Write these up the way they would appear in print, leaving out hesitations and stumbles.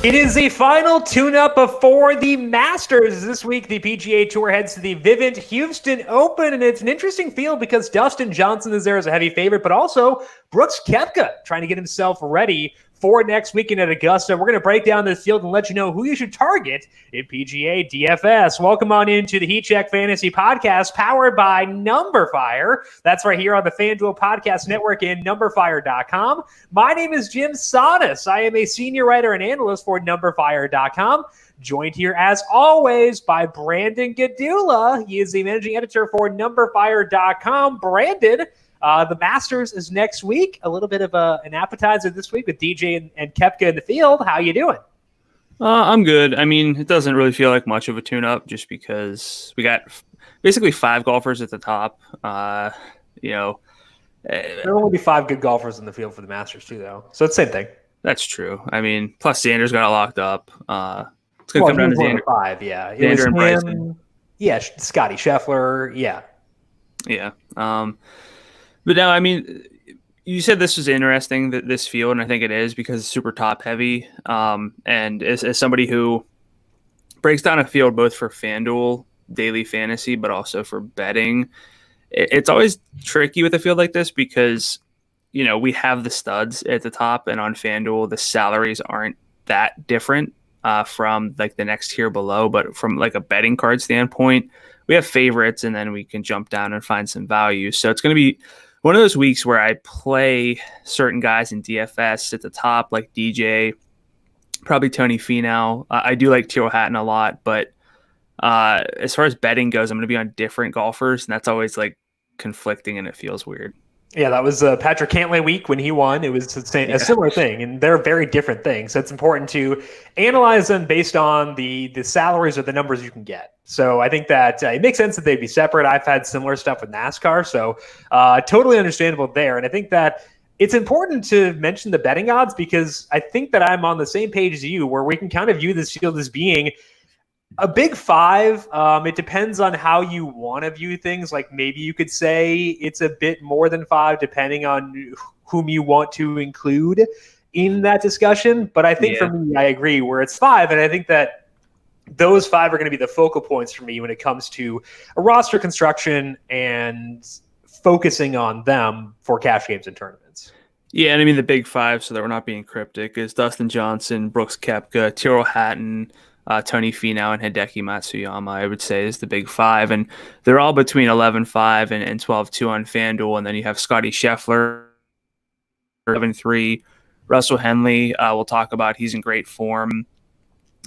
It is the final tune-up before the Masters. This week, the PGA Tour heads to the Vivint Houston Open, and it's an interesting field because Dustin Johnson is there as a heavy favorite, but also Brooks Koepka trying to get himself ready for next weekend at Augusta. We're going to break down this field and let you know who you should target in PGA DFS. Welcome on into the Heat Check Fantasy Podcast, powered by numberFire. That's right here on the FanDuel Podcast Network and numberFire.com. My name is Jim Sanas. I am a senior writer and analyst for numberFire.com. Joined here, as always, by Brandon Gdula. He is the managing editor for numberFire.com. Brandon, the Masters is next week. A little bit of an appetizer this week with DJ and Koepka in the field. How you doing? I'm good. I mean, it doesn't really feel like much of a tune-up just because we got basically 5 golfers at the top. There will only be 5 good golfers in the field for the Masters too, though. So it's the same thing. That's true. I mean, plus Xander's got it locked up. It's going to come down to Xander. 5, yeah. Xander and Bryson. Yeah, Scotty Scheffler, yeah. Yeah. But now, I mean, you said this was interesting, this field, and I think it is because it's super top-heavy. And as somebody who breaks down a field both for FanDuel, daily fantasy, but also for betting, it's always tricky with a field like this because, you know, we have the studs at the top, and on FanDuel, the salaries aren't that different from, like, the next tier below. But from, like, a betting card standpoint, we have favorites, and then we can jump down and find some value. So it's going to be one of those weeks where I play certain guys in DFS at the top, like DJ, probably Tony Finau. I do like Tyrrell Hatton a lot, but as far as betting goes, I'm going to be on different golfers, and that's always like conflicting, and it feels weird. Yeah, that was Patrick Cantlay week when he won. It was a similar thing, and they're very different things. So it's important to analyze them based on the salaries or the numbers you can get. So I think that it makes sense that they'd be separate. I've had similar stuff with NASCAR, so totally understandable there. And I think that it's important to mention the betting odds because I think that I'm on the same page as you, where we can kind of view this field as being a big 5. It depends on how you want to view things. Like maybe you could say it's a bit more than 5, depending on whom you want to include in that discussion. But I think for me, I agree where it's 5. And I think that those 5 are going to be the focal points for me when it comes to a roster construction and focusing on them for cash games and tournaments. Yeah, and I mean the big 5, so that we're not being cryptic, is Dustin Johnson, Brooks Koepka, Tyrrell Hatton, Tony Finau, and Hideki Matsuyama, I would say, is the big 5. And they're all between 11.5 and 12.2 on FanDuel. And then you have Scotty Scheffler, 11.3. Russell Henley, we'll talk about. He's in great form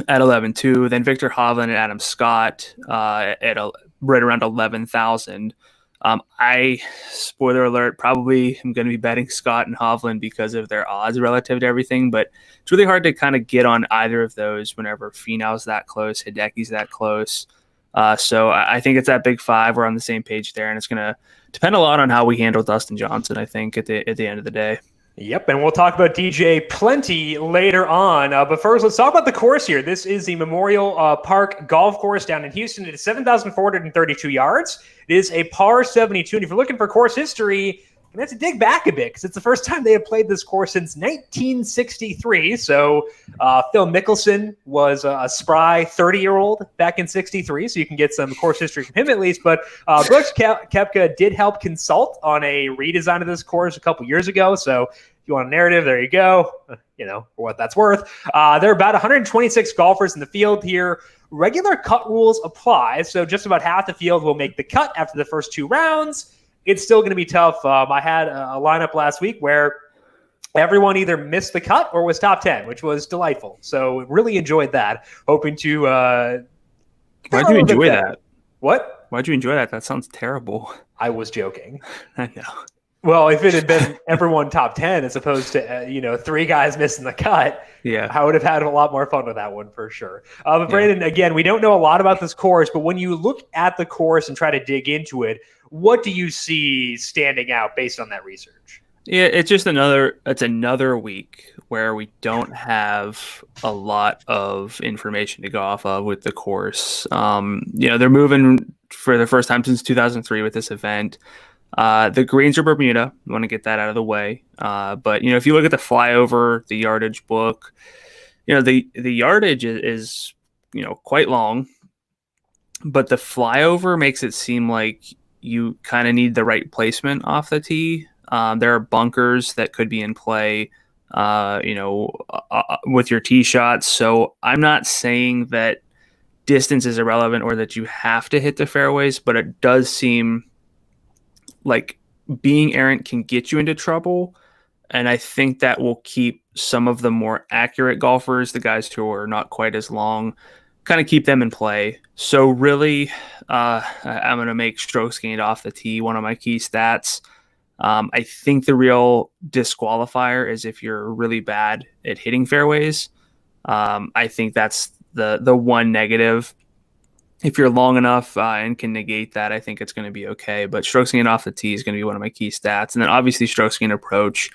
at 11.2. Then Victor Hovland and Adam Scott at right around 11,000. I, spoiler alert, probably am going to be betting Scott and Hovland because of their odds relative to everything, but it's really hard to kind of get on either of those whenever Finau's that close, Hideki's that close. So I think it's that big 5. We're on the same page there, and it's going to depend a lot on how we handle Dustin Johnson, I think, at the end of the day. Yep, and we'll talk about DJ plenty later on. But first, let's talk about the course here. This is the Memorial Park Golf Course down in Houston. It is 7,432 yards. It is a par 72. And if you're looking for course history, you have to dig back a bit because it's the first time they have played this course since 1963. So Phil Mickelson was a spry 30-year-old back in 63, so you can get some course history from him at least. But Brooks Koepka did help consult on a redesign of this course a couple years ago. So if you want a narrative, there you go, for what that's worth. There are about 126 golfers in the field here. Regular cut rules apply, so just about half the field will make the cut after the first 2 rounds. It's still going to be tough. I had a lineup last week where everyone either missed the cut or was top 10, which was delightful. So really enjoyed that. Hoping to Why'd you enjoy that? What? Why'd you enjoy that? That sounds terrible. I was joking. I know. Well, if it had been everyone top 10 as opposed to, 3 guys missing the cut, I would have had a lot more fun with that one for sure. But Brandon, again, we don't know a lot about this course, but when you look at the course and try to dig into it, what do you see standing out based on that research? Yeah, it's just another week where we don't have a lot of information to go off of with the course. They're moving for the first time since 2003 with this event. The greens are Bermuda. I want to get that out of the way. But if you look at the flyover, the yardage book, the yardage is quite long, but the flyover makes it seem like you kind of need the right placement off the tee. There are bunkers that could be in play, with your tee shots. So I'm not saying that distance is irrelevant or that you have to hit the fairways, but it does seem like being errant can get you into trouble. And I think that will keep some of the more accurate golfers, the guys who are not quite as long, kind of keep them in play. So really, I'm going to make strokes gained off the tee one of my key stats. I think the real disqualifier is if you're really bad at hitting fairways. I think that's the one negative. If you're long enough and can negate that, I think it's going to be okay. But strokes gained off the tee is going to be one of my key stats. And then obviously strokes gained approach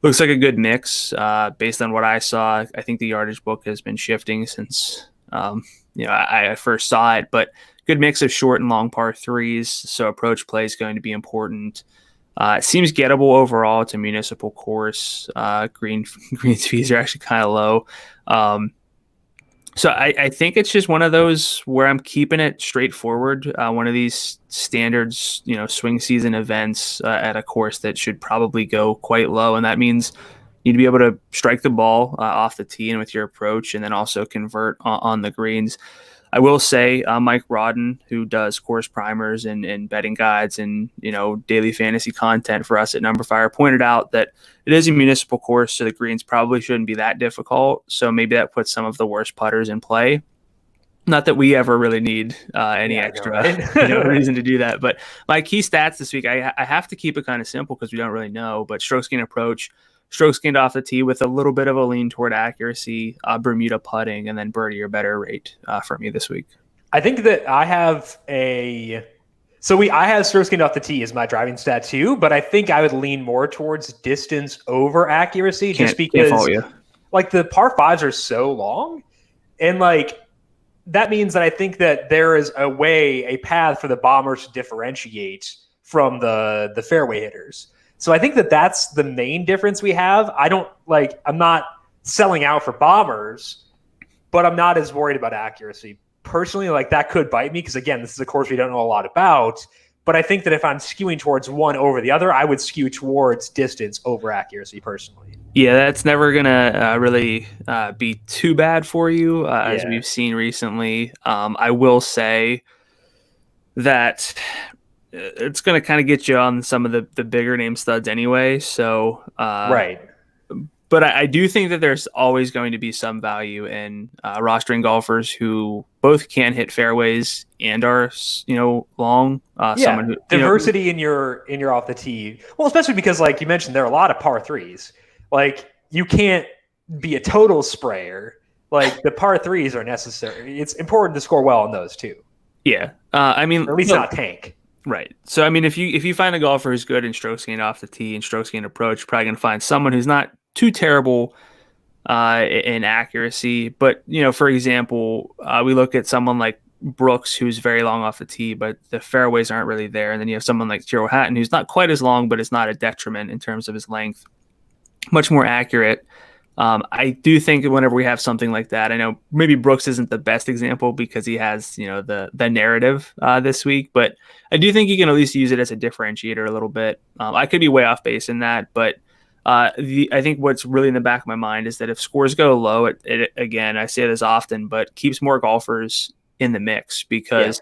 looks like a good mix based on what I saw. I think the yardage book has been shifting since I first saw it, but good mix of short and long par threes. So approach play is going to be important. It seems gettable overall. It's a municipal course. Greens fees are actually kind of low. So I think it's just one of those where I'm keeping it straightforward. One of these standards, swing season events at a course that should probably go quite low. And that means you need to be able to strike the ball off the tee and with your approach, and then also convert on the greens. I will say Mike Rodden, who does course primers and betting guides and daily fantasy content for us at numberFire, pointed out that it is a municipal course, so the greens probably shouldn't be that difficult. So maybe that puts some of the worst putters in play. Not that we ever really need any extra reason to do that. But my key stats this week, I have to keep it kind of simple because we don't really know. But strokes gained approach, strokes gained off the tee with a little bit of a lean toward accuracy, Bermuda putting, and then birdie or better rate for me this week. I think that I have I have strokes gained off the tee as my driving stat too, but I think I would lean more towards distance over accuracy just because like the par fives are so long, and like that means that I think that there is a path for the bombers to differentiate from the fairway hitters. So I think that that's the main difference we have. I'm not selling out for bombers, but I'm not as worried about accuracy. Personally, like that could bite me because, again, this is a course we don't know a lot about. But I think that if I'm skewing towards one over the other, I would skew towards distance over accuracy personally. Yeah, that's never going to really be too bad for you, as we've seen recently. I will say that it's going to kind of get you on some of the bigger name studs anyway. So, right. But I do think that there's always going to be some value in rostering golfers who both can hit fairways and are, long. Someone who, diversity in your off the tee. Well, especially because, like you mentioned, there are a lot of par threes. Like you can't be a total sprayer. Like the par threes are necessary. It's important to score well on those too. Yeah, or at least not tank. Right. So I mean, if you find a golfer who's good in strokes gained off the tee and strokes gained approach, you're probably going to find someone who's not too terrible in accuracy. But, for example, we look at someone like Brooks, who's very long off the tee, but the fairways aren't really there. And then you have someone like Tyrrell Hatton, who's not quite as long, but is not a detriment in terms of his length. Much more accurate. I do think whenever we have something like that, I know maybe Brooks isn't the best example because he has, the narrative this week, but I do think you can at least use it as a differentiator a little bit. I could be way off base in that, but I think what's really in the back of my mind is that if scores go low, it again, I say this often, but keeps more golfers in the mix because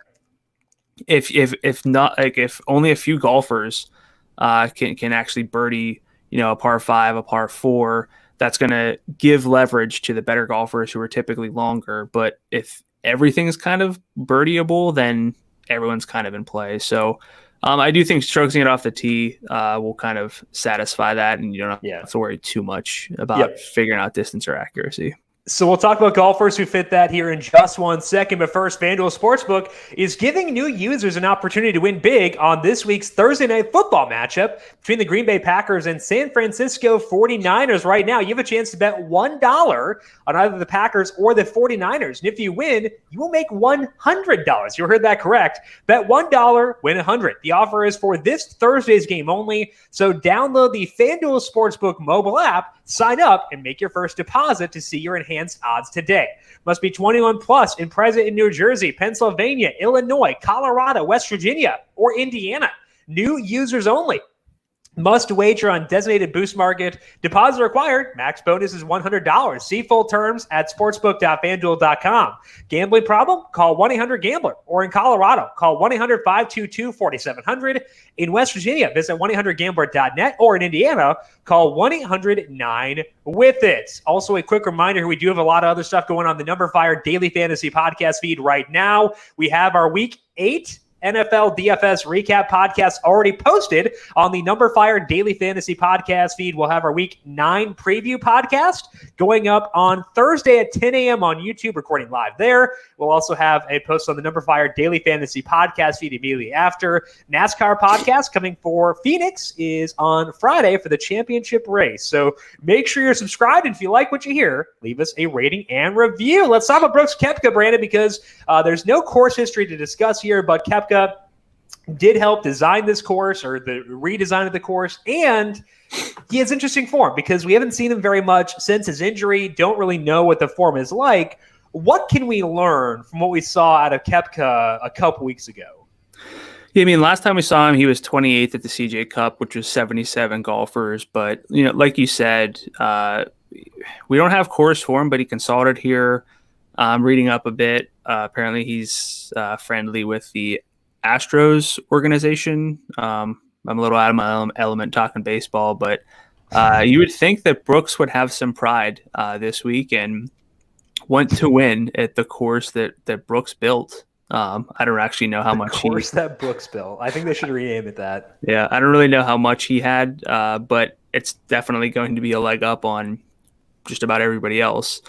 if only a few golfers can actually birdie, a par 5, a par 4, that's going to give leverage to the better golfers who are typically longer. But if everything is kind of birdieable, then everyone's kind of in play. So I do think strokes gained off the tee will kind of satisfy that, and you don't have to worry too much about figuring out distance or accuracy. So we'll talk about golfers who fit that here in just 1 second. But first, FanDuel Sportsbook is giving new users an opportunity to win big on this week's Thursday Night Football matchup between the Green Bay Packers and San Francisco 49ers. Right now, you have a chance to bet $1 on either the Packers or the 49ers. And if you win, you will make $100. You heard that correct. Bet $1, win $100. The offer is for this Thursday's game only. So download the FanDuel Sportsbook mobile app Sign up and make your first deposit to see your enhanced odds today. Must be 21 plus and present in New Jersey, Pennsylvania, Illinois, Colorado, West Virginia, or Indiana. New users only. Must wager on designated boost market. Deposit required. Max bonus is $100. See full terms at sportsbook.fanduel.com. Gambling problem? Call 1-800-GAMBLER. Or in Colorado, call 1-800-522-4700. In West Virginia, visit 1-800-GAMBLER.net. Or in Indiana, call 1-800-9-WITH-IT. Also, a quick reminder, we do have a lot of other stuff going on the numberFire Daily Fantasy Podcast feed right now. We have our Week 8 NFL DFS recap podcast already posted on the numberFire Daily Fantasy Podcast feed. We'll have our Week 9 preview podcast going up on Thursday at 10 a.m. on YouTube, recording live there. We'll also have a post on the numberFire Daily Fantasy Podcast feed immediately after. NASCAR podcast coming for Phoenix is on Friday for the championship race. So make sure you're subscribed. And if you like what you hear, leave us a rating and review. Let's talk about Brooks Koepka, Brandon, because there's no course history to discuss here, but Koepka did help design this course, or the redesign of the course, and he has interesting form because we haven't seen him very much since his injury. Don't really know what the form is like. What can we learn from what we saw out of Koepka a couple weeks ago? Yeah, I mean, last time we saw him, he was 28th at the CJ Cup, which was 77 golfers. But, like you said, we don't have course form, but he consulted here. Reading up a bit. Apparently he's friendly with the Astros organization. I'm a little out of my element talking baseball, but you would think that Brooks would have some pride this week and want to win at the course that Brooks built. I don't actually know how much course that Brooks built. I think they should rename it that. Yeah, I don't really know how much he had, but it's definitely going to be a leg up on just about everybody else.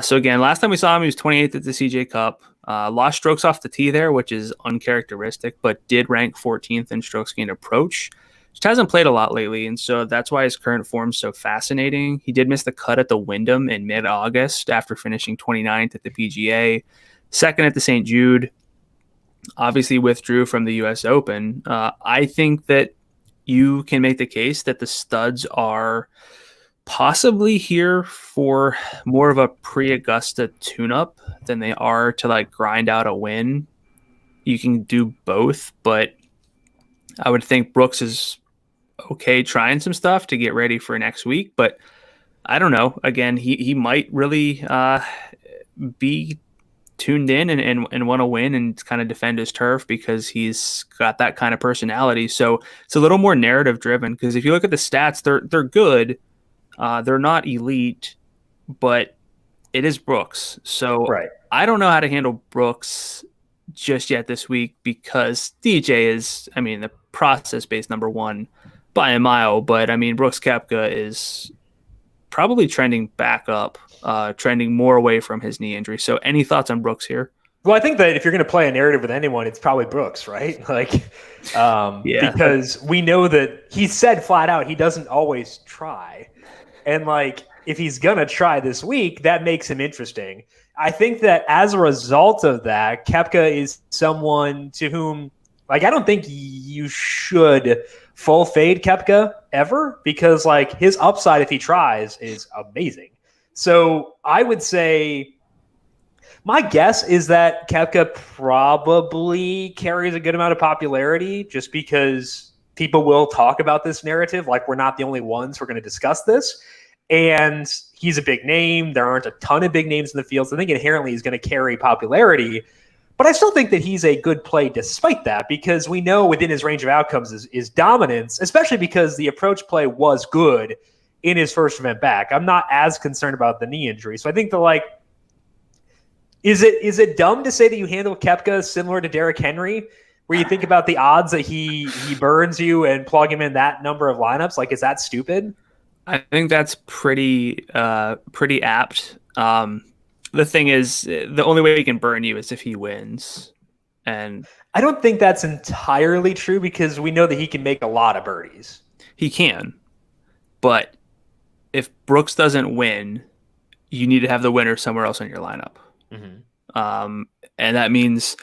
So again, last time we saw him, he was 28th at the CJ Cup. Lost strokes off the tee there, which is uncharacteristic, but did rank 14th in strokes gained approach. Just hasn't played a lot lately, and so that's why his current form's so fascinating. He did miss the cut at the Wyndham in mid-August after finishing 29th at the PGA, second at the St. Jude. Obviously withdrew from the US Open. I think that you can make the case that the studs are possibly here for more of a pre-Augusta tune-up than they are to grind out a win. You can do both, but I would think Brooks is okay trying some stuff to get ready for next week, but I don't know. Again, he might really be tuned in and want to win and kind of defend his turf because he's got that kind of personality. So it's a little more narrative driven, because if you look at the stats, they're good. They're not elite, but it is Brooks. So right. I don't know how to handle Brooks just yet this week, because DJ is, the process-based number one by a mile. But, Brooks Koepka is probably trending back up, trending more away from his knee injury. So any thoughts on Brooks here? Well, I think that if you're going to play a narrative with anyone, it's probably Brooks, right? Because we know that he said flat out he doesn't always try. And if he's going to try this week, that makes him interesting. I think that as a result of that, Koepka is someone to whom, I don't think you should full fade Koepka ever, because his upside, if he tries, is amazing. So I would say my guess is that Koepka probably carries a good amount of popularity just because people will talk about this narrative. We're not the only ones who are going to discuss this. And he's a big name. There aren't a ton of big names in the field. So I think inherently he's going to carry popularity. But I still think that he's a good play despite that, because we know within his range of outcomes is dominance, especially because the approach play was good in his first event back. I'm not as concerned about the knee injury. So I think is it dumb to say that you handle Koepka similar to Derrick Henry, where you think about the odds that he burns you and plug him in that number of lineups? Is that stupid? I think that's pretty apt. The thing is, the only way he can burn you is if he wins. And I don't think that's entirely true, because we know that he can make a lot of birdies. He can. But if Brooks doesn't win, you need to have the winner somewhere else in your lineup. Mm-hmm. And that means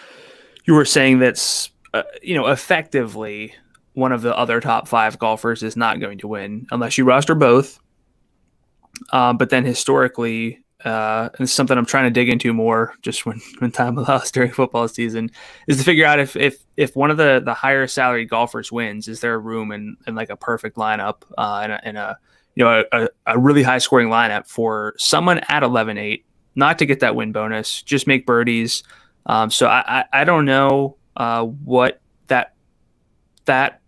you were saying that's, effectively one of the other top 5 golfers is not going to win unless you roster both. But then historically, and it's something I'm trying to dig into more just when time allows during football season, is to figure out if one of the higher salary golfers wins, is there a room in like a perfect lineup in a really high scoring lineup for someone at 11-8, not to get that win bonus, just make birdies. So I don't know what that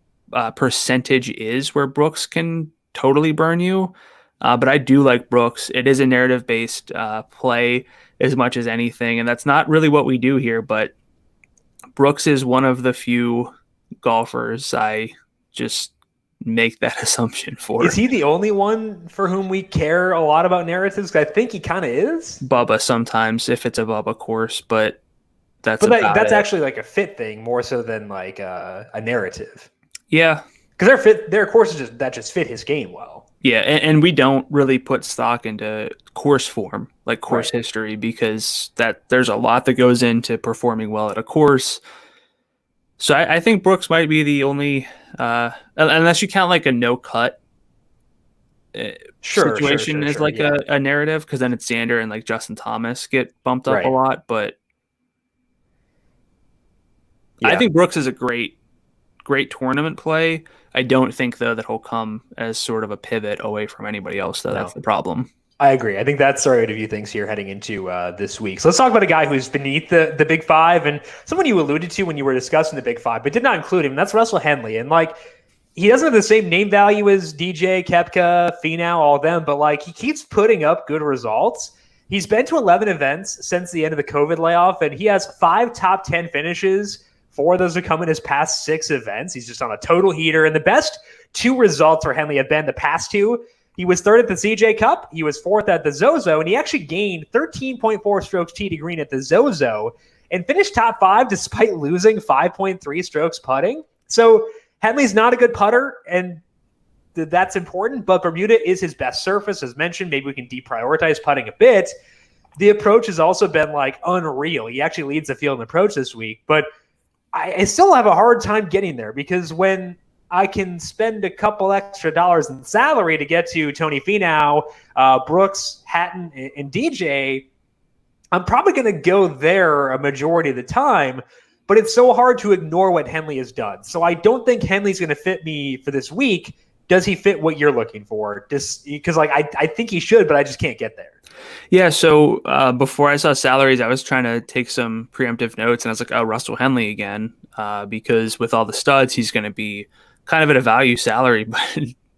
percentage is where Brooks can totally burn you. But I do like Brooks. It is a narrative-based play as much as anything, and that's not really what we do here, but Brooks is one of the few golfers I just make that assumption for. Is he the only one for whom we care a lot about narratives? I think he kind of is. Bubba sometimes, if it's a Bubba course, but that's actually like a fit thing more so than like a narrative. Yeah. Because their courses just fit his game well. Yeah, and we don't really put stock into course form, like course history, because there's a lot that goes into performing well at a course. So I think Brooks might be the only, unless you count like a no cut situation as like a narrative, because then it's Xander and like Justin Thomas get bumped up a lot. But I think Brooks is a great tournament play. I don't think, though, that he'll come as sort of a pivot away from anybody else, though. No. That's the problem. I agree. I think that's the right way to view things here heading into this week. So let's talk about a guy who's beneath the Big Five, and someone you alluded to when you were discussing the Big Five, but did not include him, and that's Russell Henley. And, like, he doesn't have the same name value as DJ, Koepka, Finau, all of them, but, like, he keeps putting up good results. He's been to 11 events since the end of the COVID layoff, and he has 5 top 10 finishes. 4 of those have come in his past 6 events. He's just on a total heater. And the best 2 results for Henley have been the past 2. He was 3rd at the CJ Cup. He was 4th at the Zozo. And he actually gained 13.4 strokes tee to green at the Zozo and finished top 5 despite losing 5.3 strokes putting. So Henley's not a good putter, and that's important. But Bermuda is his best surface. As mentioned, maybe we can deprioritize putting a bit. The approach has also been like unreal. He actually leads the field in approach this week. But I still have a hard time getting there, because when I can spend a couple extra dollars in salary to get to Tony Finau, Brooks, Hatton, and DJ, I'm probably going to go there a majority of the time, but it's so hard to ignore what Henley has done. So I don't think Henley's going to fit me for this week. Does he fit what you're looking for? Because like I think he should, but I just can't get there. Yeah, so before I saw salaries, I was trying to take some preemptive notes, and I was like, oh, Russell Henley again, because with all the studs, he's going to be kind of at a value salary, but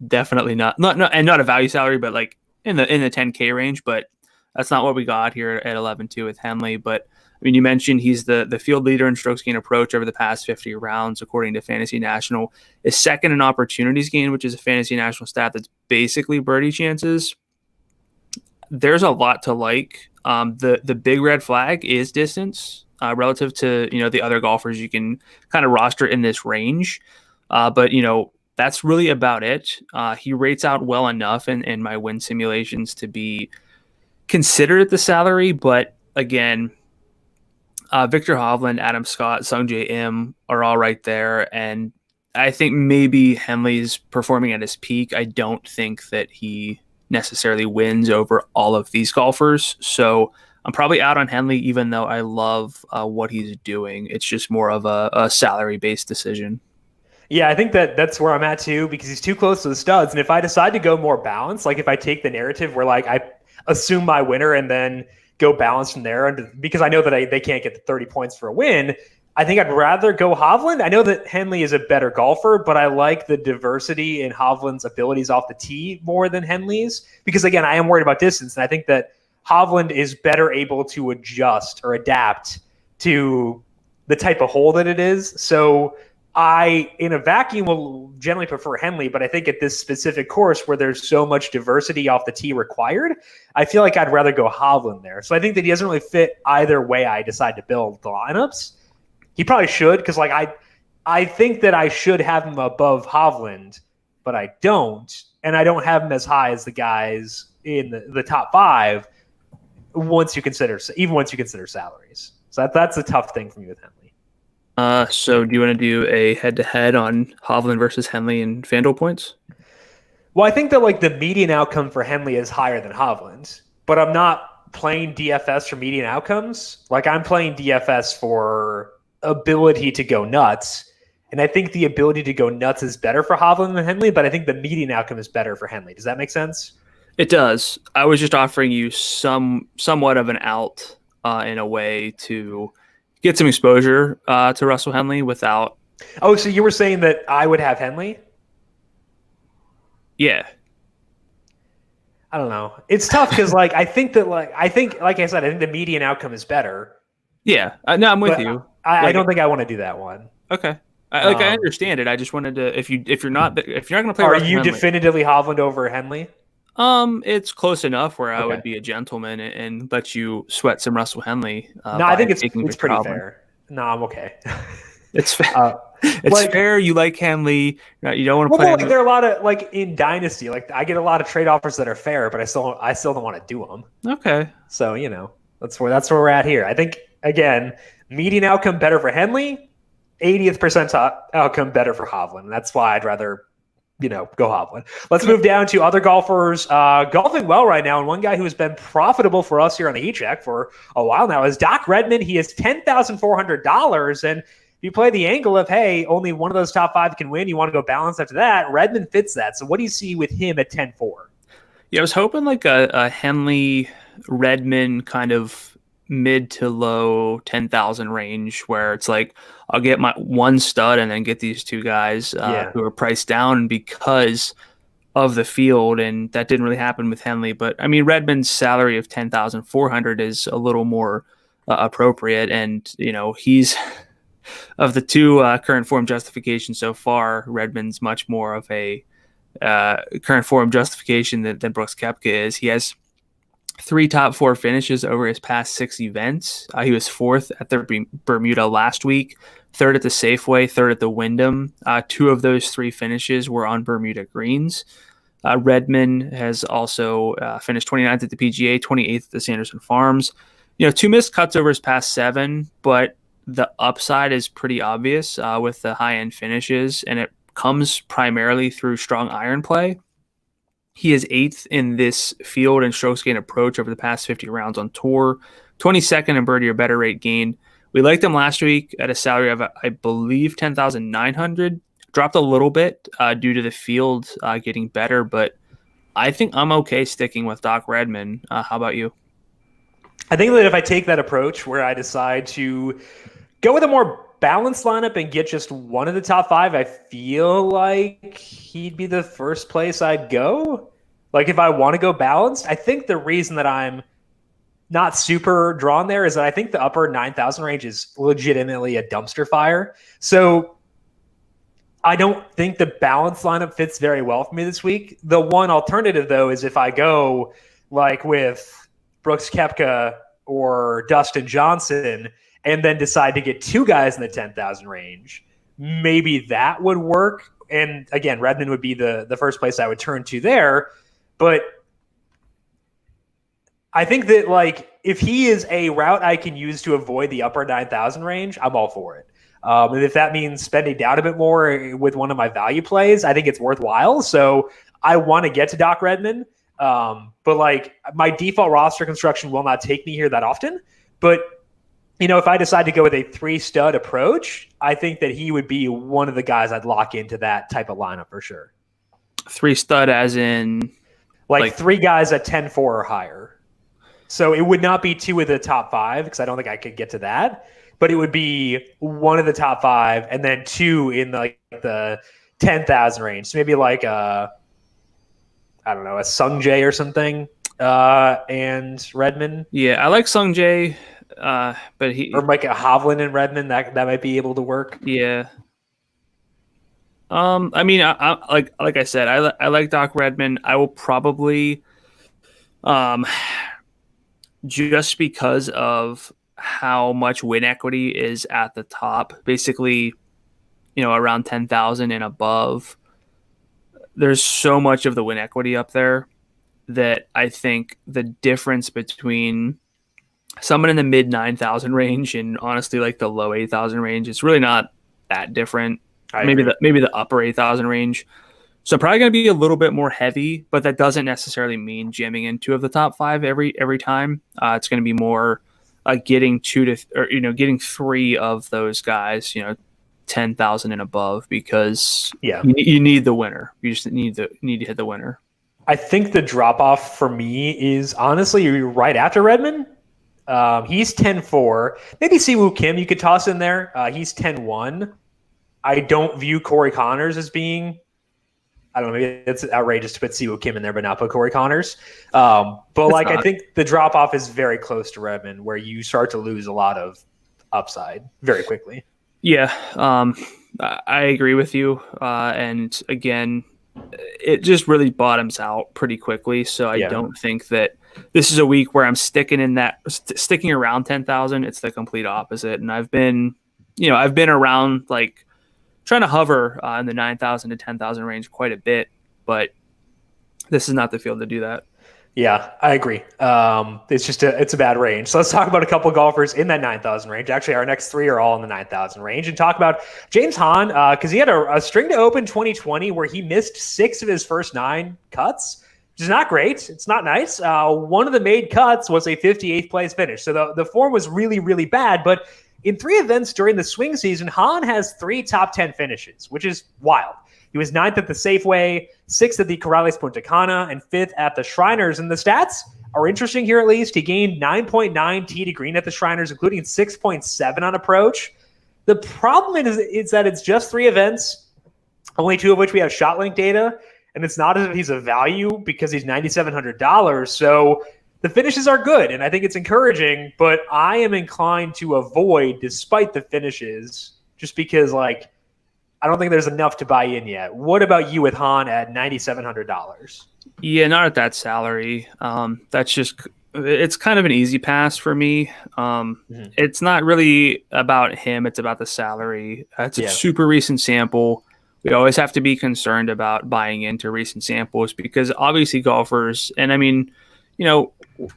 definitely not a value salary, but like in the 10K range. But that's not what we got here at 11-2 with Henley. But I mean, you mentioned he's the field leader in strokes gained approach over the past 50 rounds, according to Fantasy National. Is second in opportunities gained, which is a Fantasy National stat that's basically birdie chances. There's a lot to like. The big red flag is distance relative to the other golfers you can kind of roster in this range. But that's really about it. He rates out well enough in my win simulations to be considered at the salary. But again, Victor Hovland, Adam Scott, Sungjae Im are all right there. And I think maybe Henley's performing at his peak. I don't think that he necessarily wins over all of these golfers. So I'm probably out on Henley, even though I love what he's doing. It's just more of a salary-based decision. Yeah, I think that's where I'm at too, because he's too close to the studs. And if I decide to go more balanced, like if I take the narrative where like I assume my winner and then go balanced from there, and because I know that they can't get the 30 points for a win, I think I'd rather go Hovland. I know that Henley is a better golfer, but I like the diversity in Hovland's abilities off the tee more than Henley's, because again, I am worried about distance, and I think that Hovland is better able to adjust or adapt to the type of hole that it is. So I, in a vacuum, will generally prefer Henley, but I think at this specific course where there's so much diversity off the tee required, I feel like I'd rather go Hovland there. So I think that he doesn't really fit either way I decide to build the lineups. He probably should, because like I think that I should have him above Hovland, but I don't, and I don't have him as high as the guys in the top 5 once you consider salaries. So that's a tough thing for me with Henley. So do you want to do a head-to-head on Hovland versus Henley and FanDuel points? Well, I think that like the median outcome for Henley is higher than Hovland, but I'm not playing DFS for median outcomes. Like I'm playing DFS for ability to go nuts. And I think the ability to go nuts is better for Hovland than Henley, but I think the median outcome is better for Henley. Does that make sense? It does. I was just offering you somewhat of an out in a way to get some exposure to Russell Henley without. Oh, so you were saying that I would have Henley? Yeah. I don't know. It's tough because like I think like I said, I think the median outcome is better. Yeah. No, I'm with you. I don't think I want to do that one. Okay. I understand it. I just wanted to if you're not going to play. Are Russell you Henley, definitively Hovland over Henley? It's close enough where I would be a gentleman and let you sweat some Russell Henley. No, I think it's pretty fair. No, I'm okay. It's fair. It's like, fair. You like Henley. You don't want to play. Like, there are a lot of like in Dynasty. Like I get a lot of trade offers that are fair, but I still don't want to do them. Okay. So that's where we're at here. I think again, median outcome better for Henley. 80th percentile outcome better for Hovland. That's why I'd rather, go Hovland. Let's move down to other golfers golfing well right now. And one guy who has been profitable for us here on the E-Check for a while now is Doc Redman. He is $10,400. And if you play the angle of, hey, only one of those top five can win, you want to go balance after that, Redman fits that. So what do you see with him at 10-4? Yeah, I was hoping like a Henley Redman kind of mid to low 10,000 range where it's like I'll get my one stud and then get these two guys who are priced down because of the field, and that didn't really happen with Henley. But I mean, Redman's salary of 10,400 is a little more appropriate, and he's of the two current form justifications so far, Redman's much more of a current form justification than Brooks Koepka is. He has 3 top 4 finishes over his past 6 events. He was 4th at the Bermuda last week, 3rd at the Safeway, 3rd at the Wyndham. 2 of those 3 finishes were on Bermuda greens. Redman has also finished 29th at the PGA, 28th at the Sanderson Farms. 2 missed cuts over his past 7, but the upside is pretty obvious with the high-end finishes, and it comes primarily through strong iron play. He is 8th in this field in strokes gained approach over the past 50 rounds on tour, 22nd in birdie or better rate gained. We liked him last week at a salary of, I believe, 10,900. Dropped a little bit due to the field getting better, but I think I'm okay sticking with Doc Redman. How about you? I think that if I take that approach where I decide to go with a more balanced lineup and get just one of the top 5, I feel like he'd be the first place I'd go. Like if I want to go balanced, I think the reason that I'm not super drawn there is that I think the upper 9,000 range is legitimately a dumpster fire. So I don't think the balanced lineup fits very well for me this week. The one alternative though is if I go like with Brooks Koepka or Dustin Johnson and then decide to get 2 guys in the 10,000 range, maybe that would work. And again, Redman would be the first place I would turn to there. But I think that like if he is a route I can use to avoid the upper 9,000 range, I'm all for it. And if that means spending down a bit more with one of my value plays, I think it's worthwhile. So I want to get to Doc Redman. But like my default roster construction will not take me here that often. But if I decide to go with a 3-stud approach, I think that he would be one of the guys I'd lock into that type of lineup for sure. 3-stud as in? Like 3 guys at 10-4 or higher. So it would not be 2 of the top 5 because I don't think I could get to that. But it would be 1 of the top 5 and then 2 in like the 10,000 range. So maybe like a Sung Jae or something and Redman. Yeah, I like Sung Jae. But he or like a Hovland and Redman that might be able to work. Yeah. I mean, I like I said, I like Doc Redman. I will probably, just because of how much win equity is at the top, basically, around 10,000 and above. There's so much of the win equity up there that I think the difference between someone in the mid 9,000 range and honestly like the low 8,000 range, it's really not that different. Maybe the upper 8,000 range. So probably going to be a little bit more heavy, but that doesn't necessarily mean jamming in 2 of the top 5 every time. It's going to be more getting getting 3 of those guys, 10,000 and above, because you need the winner. You just need to hit the winner. I think the drop off for me is honestly right after Redman. He's 10-4. Maybe Siwoo Kim you could toss in there. He's 10-1. I don't view Corey Connors as being, I don't know, maybe it's outrageous to put Siwoo Kim in there, but not put Corey Connors. I think the drop off is very close to Redman, where you start to lose a lot of upside very quickly. Yeah, I agree with you. And again, it just really bottoms out pretty quickly. So I don't think that this is a week where I'm sticking around 10,000. It's the complete opposite. And I've been around like trying to hover in the 9,000 to 10,000 range quite a bit, but this is not the field to do that. Yeah, I agree. It's a bad range. So let's talk about a couple of golfers in that 9,000 range. Actually, our next 3 are all in the 9,000 range, and talk about James Hahn, because he had a string to open 2020 where he missed 6 of his first 9 cuts, which is not great. It's not nice. One of the made cuts was a 58th place finish. So the form was really, really bad. But in 3 events during the swing season, Hahn has 3 top 10 finishes, which is wild. He was 9th at the Safeway, 6th at the Corrales Punta Cana, and 5th at the Shriners. And the stats are interesting here, at least. He gained 9.9 tee to green at the Shriners, including 6.7 on approach. The problem is that it's just 3 events, only 2 of which we have shot link data, and it's not as if he's a value because he's $9,700. So the finishes are good, and I think it's encouraging, but I am inclined to avoid despite the finishes, just because, I don't think there's enough to buy in yet. What about you with Hahn at $9,700? Yeah, not at that salary. It's kind of an easy pass for me. It's not really about him. It's about the salary. It's a super recent sample. We always have to be concerned about buying into recent samples because obviously golfers, and I mean,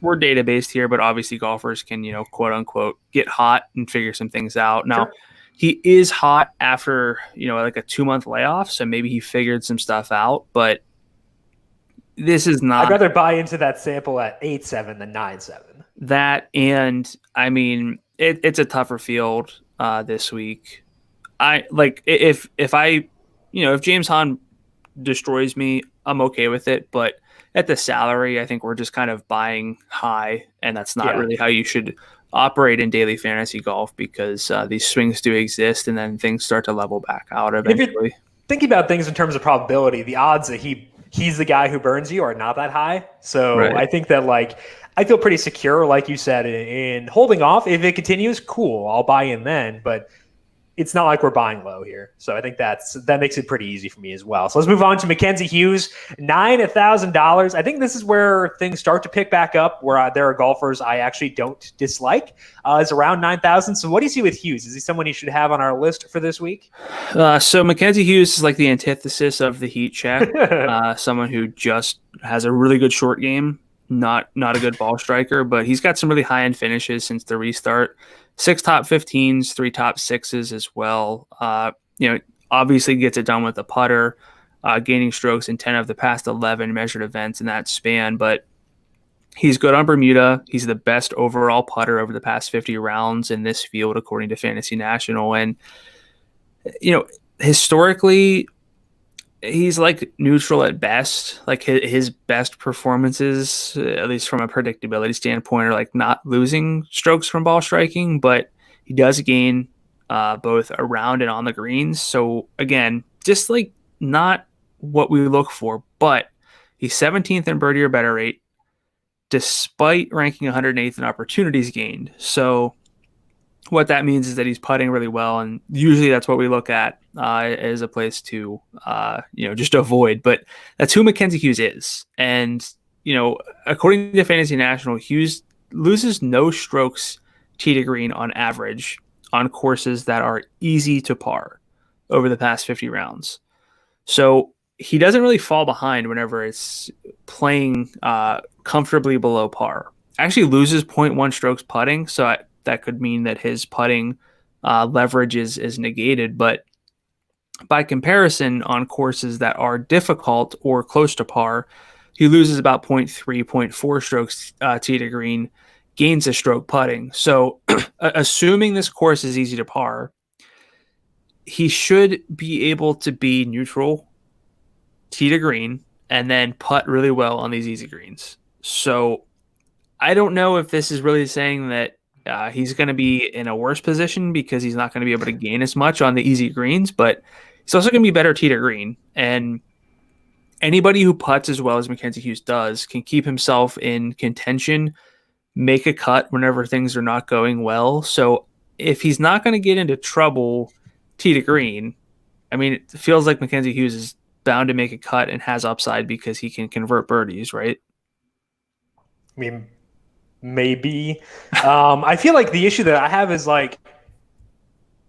we're data-based here, but obviously golfers can, quote unquote, get hot and figure some things out. Now, he is hot after, like a 2-month layoff. So maybe he figured some stuff out, but this is not. I'd rather buy into that sample at 8.7 than 9.7. That, and I mean, it's a tougher field this week. If James Hahn destroys me, I'm okay with it. But at the salary, I think we're just kind of buying high, and that's not really how you should operate in daily fantasy golf, because these swings do exist and then things start to level back out eventually. If you're thinking about things in terms of probability, the odds that he's the guy who burns you are not that high. So I think that I feel pretty secure, like you said, in holding off. If it continues, cool, I'll buy in then. But it's not like we're buying low here. So I think that makes it pretty easy for me as well. So let's move on to Mackenzie Hughes, $9,000. I think this is where things start to pick back up, where there are golfers I actually don't dislike. It's around 9,000. So what do you see with Hughes? Is he someone you should have on our list for this week? So Mackenzie Hughes is like the antithesis of the heat check. Someone who just has a really good short game, not a good ball striker, but he's got some really high-end finishes since the restart. 6 top 15s, 3 top 6s as well. Obviously gets it done with the putter, gaining strokes in 10 of the past 11 measured events in that span. But he's good on Bermuda. He's the best overall putter over the past 50 rounds in this field, according to Fantasy National. And, historically, he's neutral at best. His best performances, at least from a predictability standpoint, are not losing strokes from ball striking, but he does gain both around and on the greens. So again, just not what we look for, but he's 17th in birdie or better rate, despite ranking 108th in opportunities gained. So what that means is that he's putting really well, and usually that's what we look at as a place to, just avoid. But that's who Mackenzie Hughes is. And, according to Fantasy National, Hughes loses no strokes tee to green on average on courses that are easy to par over the past 50 rounds. So he doesn't really fall behind whenever it's playing comfortably below par. Actually loses 0.1 strokes putting, so that could mean that his putting leverage is negated, but By comparison, on courses that are difficult or close to par, he loses about 0.3, 0.4 strokes tee to green, gains a stroke putting. So assuming this course is easy to par, he should be able to be neutral tee to green and then putt really well on these easy greens. So I don't know if this is really saying that he's going to be in a worse position because he's not going to be able to gain as much on the easy greens, but he's also going to be better tee to green. And anybody who putts as well as Mackenzie Hughes does can keep himself in contention, make a cut whenever things are not going well. So if he's not going to get into trouble tee to green, I mean, it feels like Mackenzie Hughes is bound to make a cut and has upside because he can convert birdies, right? I mean, maybe. I feel like the issue that I have is like,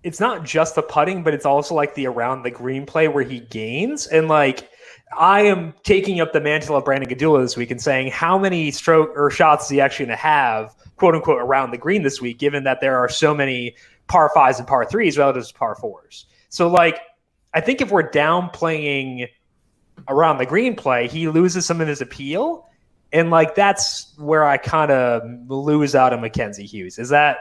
it's not just the putting, but it's also like the around the green play where he gains. And like, I am taking up the mantle of Brandon Gdula this week and saying how many stroke or shots is he actually going to have, quote unquote, around the green this week, given that there are so many par fives and par threes relative to par fours. So like, I think if we're downplaying around the green play, he loses some of his appeal. And like, that's where I kind of lose out on Mackenzie Hughes. Is that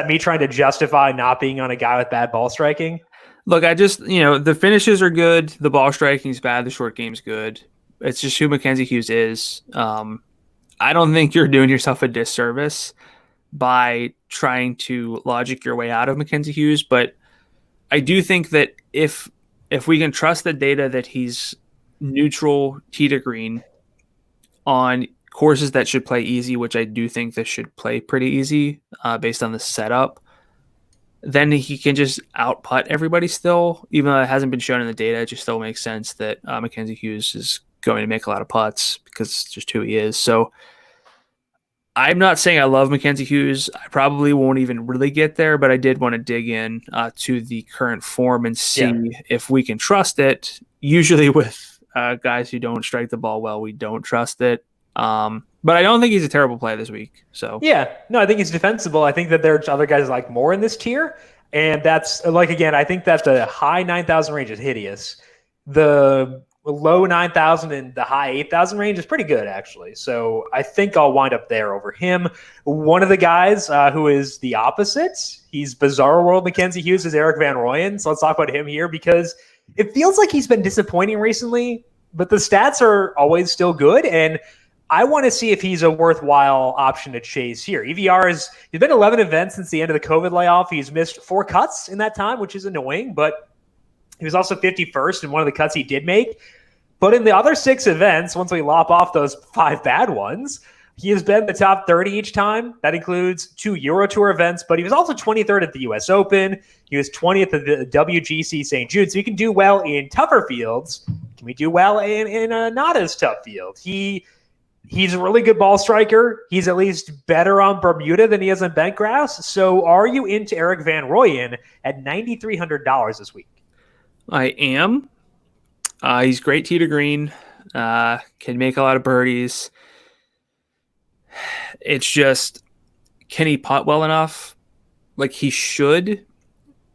me trying to justify not being on a guy with bad ball striking? Look, I just, the finishes are good. The ball striking is bad. The short game's good. It's just who Mackenzie Hughes is. I don't think you're doing yourself a disservice by trying to logic your way out of Mackenzie Hughes. But I do think that if we can trust the data that he's neutral tee to green on courses that should play easy, which I do think this should play pretty easy based on the setup, then he can just out-putt everybody still. Even though it hasn't been shown in the data, it just still makes sense that Mackenzie Hughes is going to make a lot of putts because it's just who he is. So I'm not saying I love Mackenzie Hughes. I probably won't even really get there, but I did want to dig in to the current form and see if we can trust it. Usually with guys who don't strike the ball well, we don't trust it. But I don't think he's a terrible play this week. So no, I think he's defensible. I think that there's other guys like more in this tier, and that's like, again, I think that the high 9,000 range is hideous. The low 9,000 and the high 8,000 range is pretty good, actually. So I think I'll wind up there over him. One of the guys who is the opposite, he's Bizarro World Mackenzie Hughes, is Eric Van Rooyen. So let's talk about him here because it feels like he's been disappointing recently, but the stats are always still good. And I want to see if he's a worthwhile option to chase here. he's been 11 events since the end of the COVID layoff. He's missed 4 cuts in that time, which is annoying, but he was also 51st in one of the cuts he did make. But in the other 6 events, once we lop off those 5 bad ones, he has been the top 30 each time. That includes 2 Euro Tour events, but he was also 23rd at the US Open. He was 20th at the WGC St. Jude. So he can do well in tougher fields. Can we do well in a not as tough field? He's a really good ball striker. He's at least better on Bermuda than he is on bentgrass. So are you into Eric Van Rooyen at $9,300 this week? I am. He's great tee to green. Can make a lot of birdies. It's just, can he putt well enough? Like, he should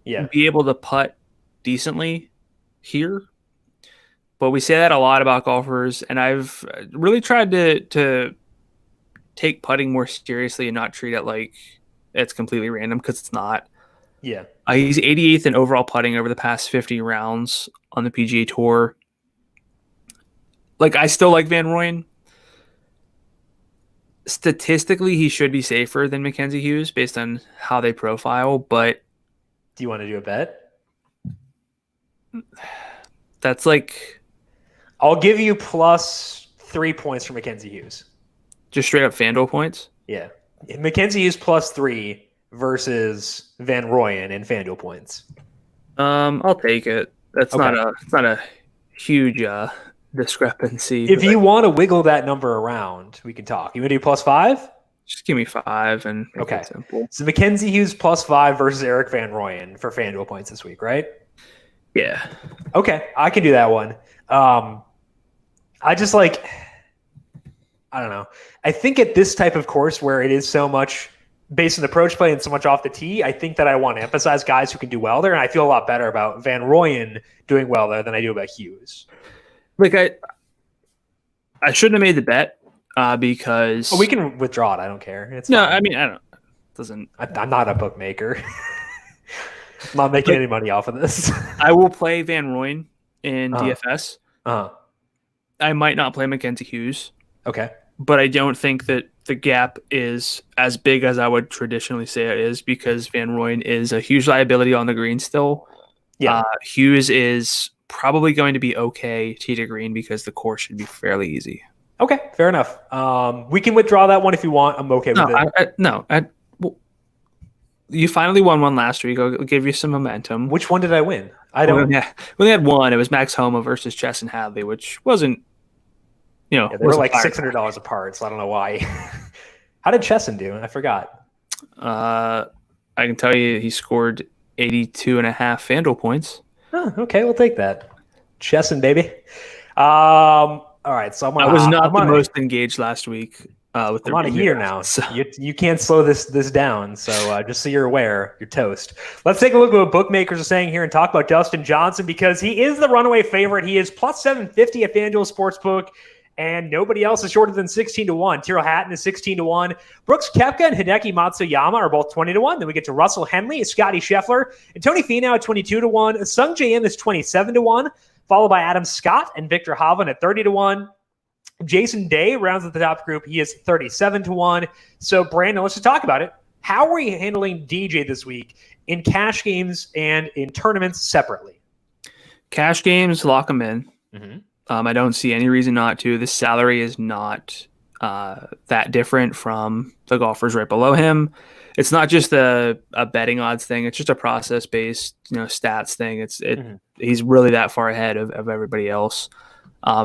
be able to putt decently here. But we say that a lot about golfers, and I've really tried to take putting more seriously and not treat it like it's completely random, because it's not. Yeah. He's 88th in overall putting over the past 50 rounds on the PGA Tour. Like, I still like Van Rooyen. Statistically, he should be safer than Mackenzie Hughes based on how they profile, but... Do you want to do a bet? That's like... I'll give you plus 3 points for Mackenzie Hughes. Just straight up FanDuel points? Yeah. Mackenzie Hughes plus 3 versus Van Rooyen in FanDuel points. I'll take it. It's not a huge discrepancy. If you want to wiggle that number around, we can talk. You want to do plus 5? Just give me 5 and make it simple. So Mackenzie Hughes plus 5 versus Eric Van Rooyen for FanDuel points this week, right? Yeah. Okay, I can do that one. I just I don't know. I think at this type of course where it is so much based on approach play and so much off the tee, I think that I want to emphasize guys who can do well there, and I feel a lot better about Van Rooyen doing well there than I do about Hughes. Like I shouldn't have made the bet because we can withdraw it. I don't care. It's no. fine. I mean, I don't. Doesn't. I'm not a bookmaker. I'm not making any money off of this. I will play Van Rooyen in DFS. I might not play Mackenzie Hughes. Okay. But I don't think that the gap is as big as I would traditionally say it is, because Van Rooyen is a huge liability on the green still. Yeah. Hughes is probably going to be okay tee to green because the course should be fairly easy. Okay, fair enough. We can withdraw that one if you want. I'm okay with it. You finally won one last week. I'll give you some momentum. Which one did I win? I don't. We only had one. It was Max Homa versus Chess and Hadley, which wasn't. They were like $600 apart, so I don't know why. How did Chesson do? I forgot. I can tell you he scored 82.5 FanDuel points. Oh, okay, we'll take that. Chesson, baby. All right, so I was not the most engaged last week. I'm on a heater now. So. You can't slow this down. So just so you're aware, you're toast. Let's take a look at what bookmakers are saying here and talk about Dustin Johnson, because he is the runaway favorite. He is plus 750 at FanDuel Sportsbook, and nobody else is shorter than 16-1. Tyrrell Hatton is 16-1. Brooks Koepka and Hideki Matsuyama are both 20-1. Then we get to Russell Henley, Scotty Scheffler, and Tony Finau at 22-1. Sung J M is 27-1, followed by Adam Scott and Victor Hovland at 30-1. Jason Day rounds at the top group. He is 37-1. So, Brandon, let's just talk about it. How are you handling DJ this week in cash games and in tournaments separately? Cash games, lock them in. Mm-hmm. I don't see any reason not to. The salary is not that different from the golfers right below him. It's not just a betting odds thing. It's just a process-based, stats thing. He's really that far ahead of everybody else.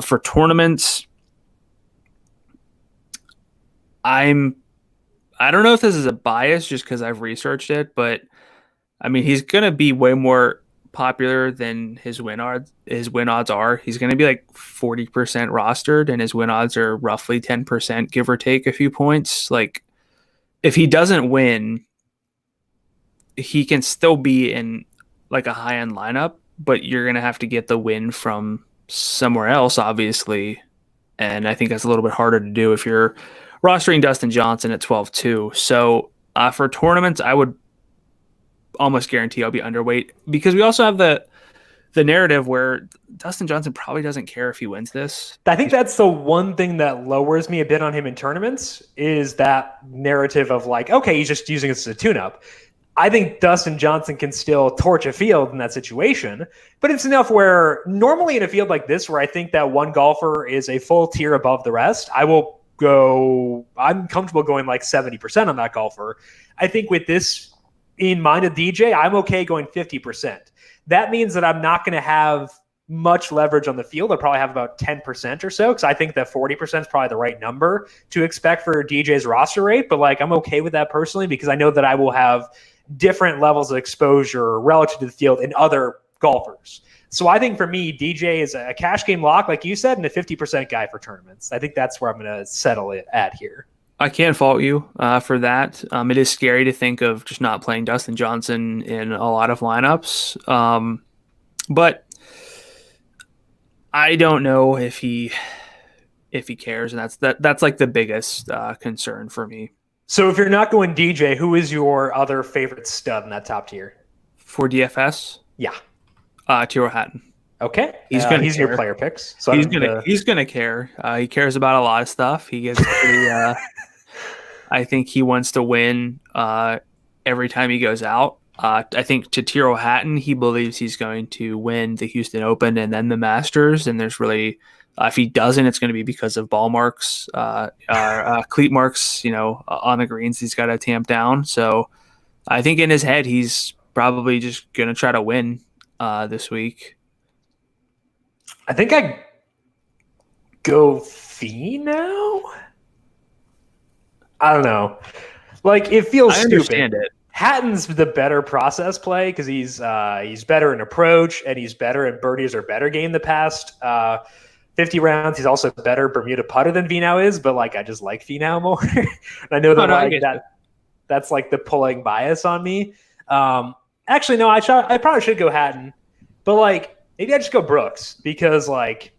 For tournaments, I don't know if this is a bias just because I've researched it, but I mean, he's going to be way more popular than his win odds are. He's going to be like 40% rostered, and his win odds are roughly 10%, give or take a few points. Like, if he doesn't win, he can still be in like a high-end lineup, but you're going to have to get the win from somewhere else, obviously. And I think that's a little bit harder to do if you're rostering Dustin Johnson at 12-2. So for tournaments, I would almost guarantee I'll be underweight, because we also have the narrative where Dustin Johnson probably doesn't care if he wins this. I think that's the one thing that lowers me a bit on him in tournaments, is that narrative of like, okay, he's just using this as a tune-up. I think Dustin Johnson can still torch a field in that situation, but it's enough where normally in a field like this, where I think that one golfer is a full tier above the rest, I'm comfortable going like 70% on that golfer. I think with this in mind of DJ, I'm okay going 50%. That means that I'm not going to have much leverage on the field. I'll probably have about 10% or so, because I think that 40% is probably the right number to expect for DJ's roster rate. But like, I'm okay with that personally, because I know that I will have different levels of exposure relative to the field in other golfers. So I think for me, DJ is a cash game lock, like you said, and a 50% guy for tournaments. I think that's where I'm going to settle it at here. I can't fault you for that. It is scary to think of just not playing Dustin Johnson in a lot of lineups. But I don't know if he cares, and that's like the biggest concern for me. So if you're not going DJ, who is your other favorite stud in that top tier? For DFS? Yeah. Tyrrell Hatton. Okay. He's your player picks. So he's gonna care. He cares about a lot of stuff. He gets pretty, I think he wants to win every time he goes out. I think to Tyrrell Hatton, he believes he's going to win the Houston Open and then the Masters. And there's really, if he doesn't, it's going to be because of ball marks, cleat marks, on the greens he's got to tamp down. So I think in his head, he's probably just going to try to win this week. I think I go Finau. I don't know. Like, it feels stupid. I understand it. Hatton's the better process play because he's better in approach, and he's better in birdies or better game the past 50 rounds. He's also better Bermuda putter than Finau is, but like, I just like Finau more. And I know that That's like the pulling bias on me. Actually, no, I probably should go Hatton, but like maybe I just go Brooks because like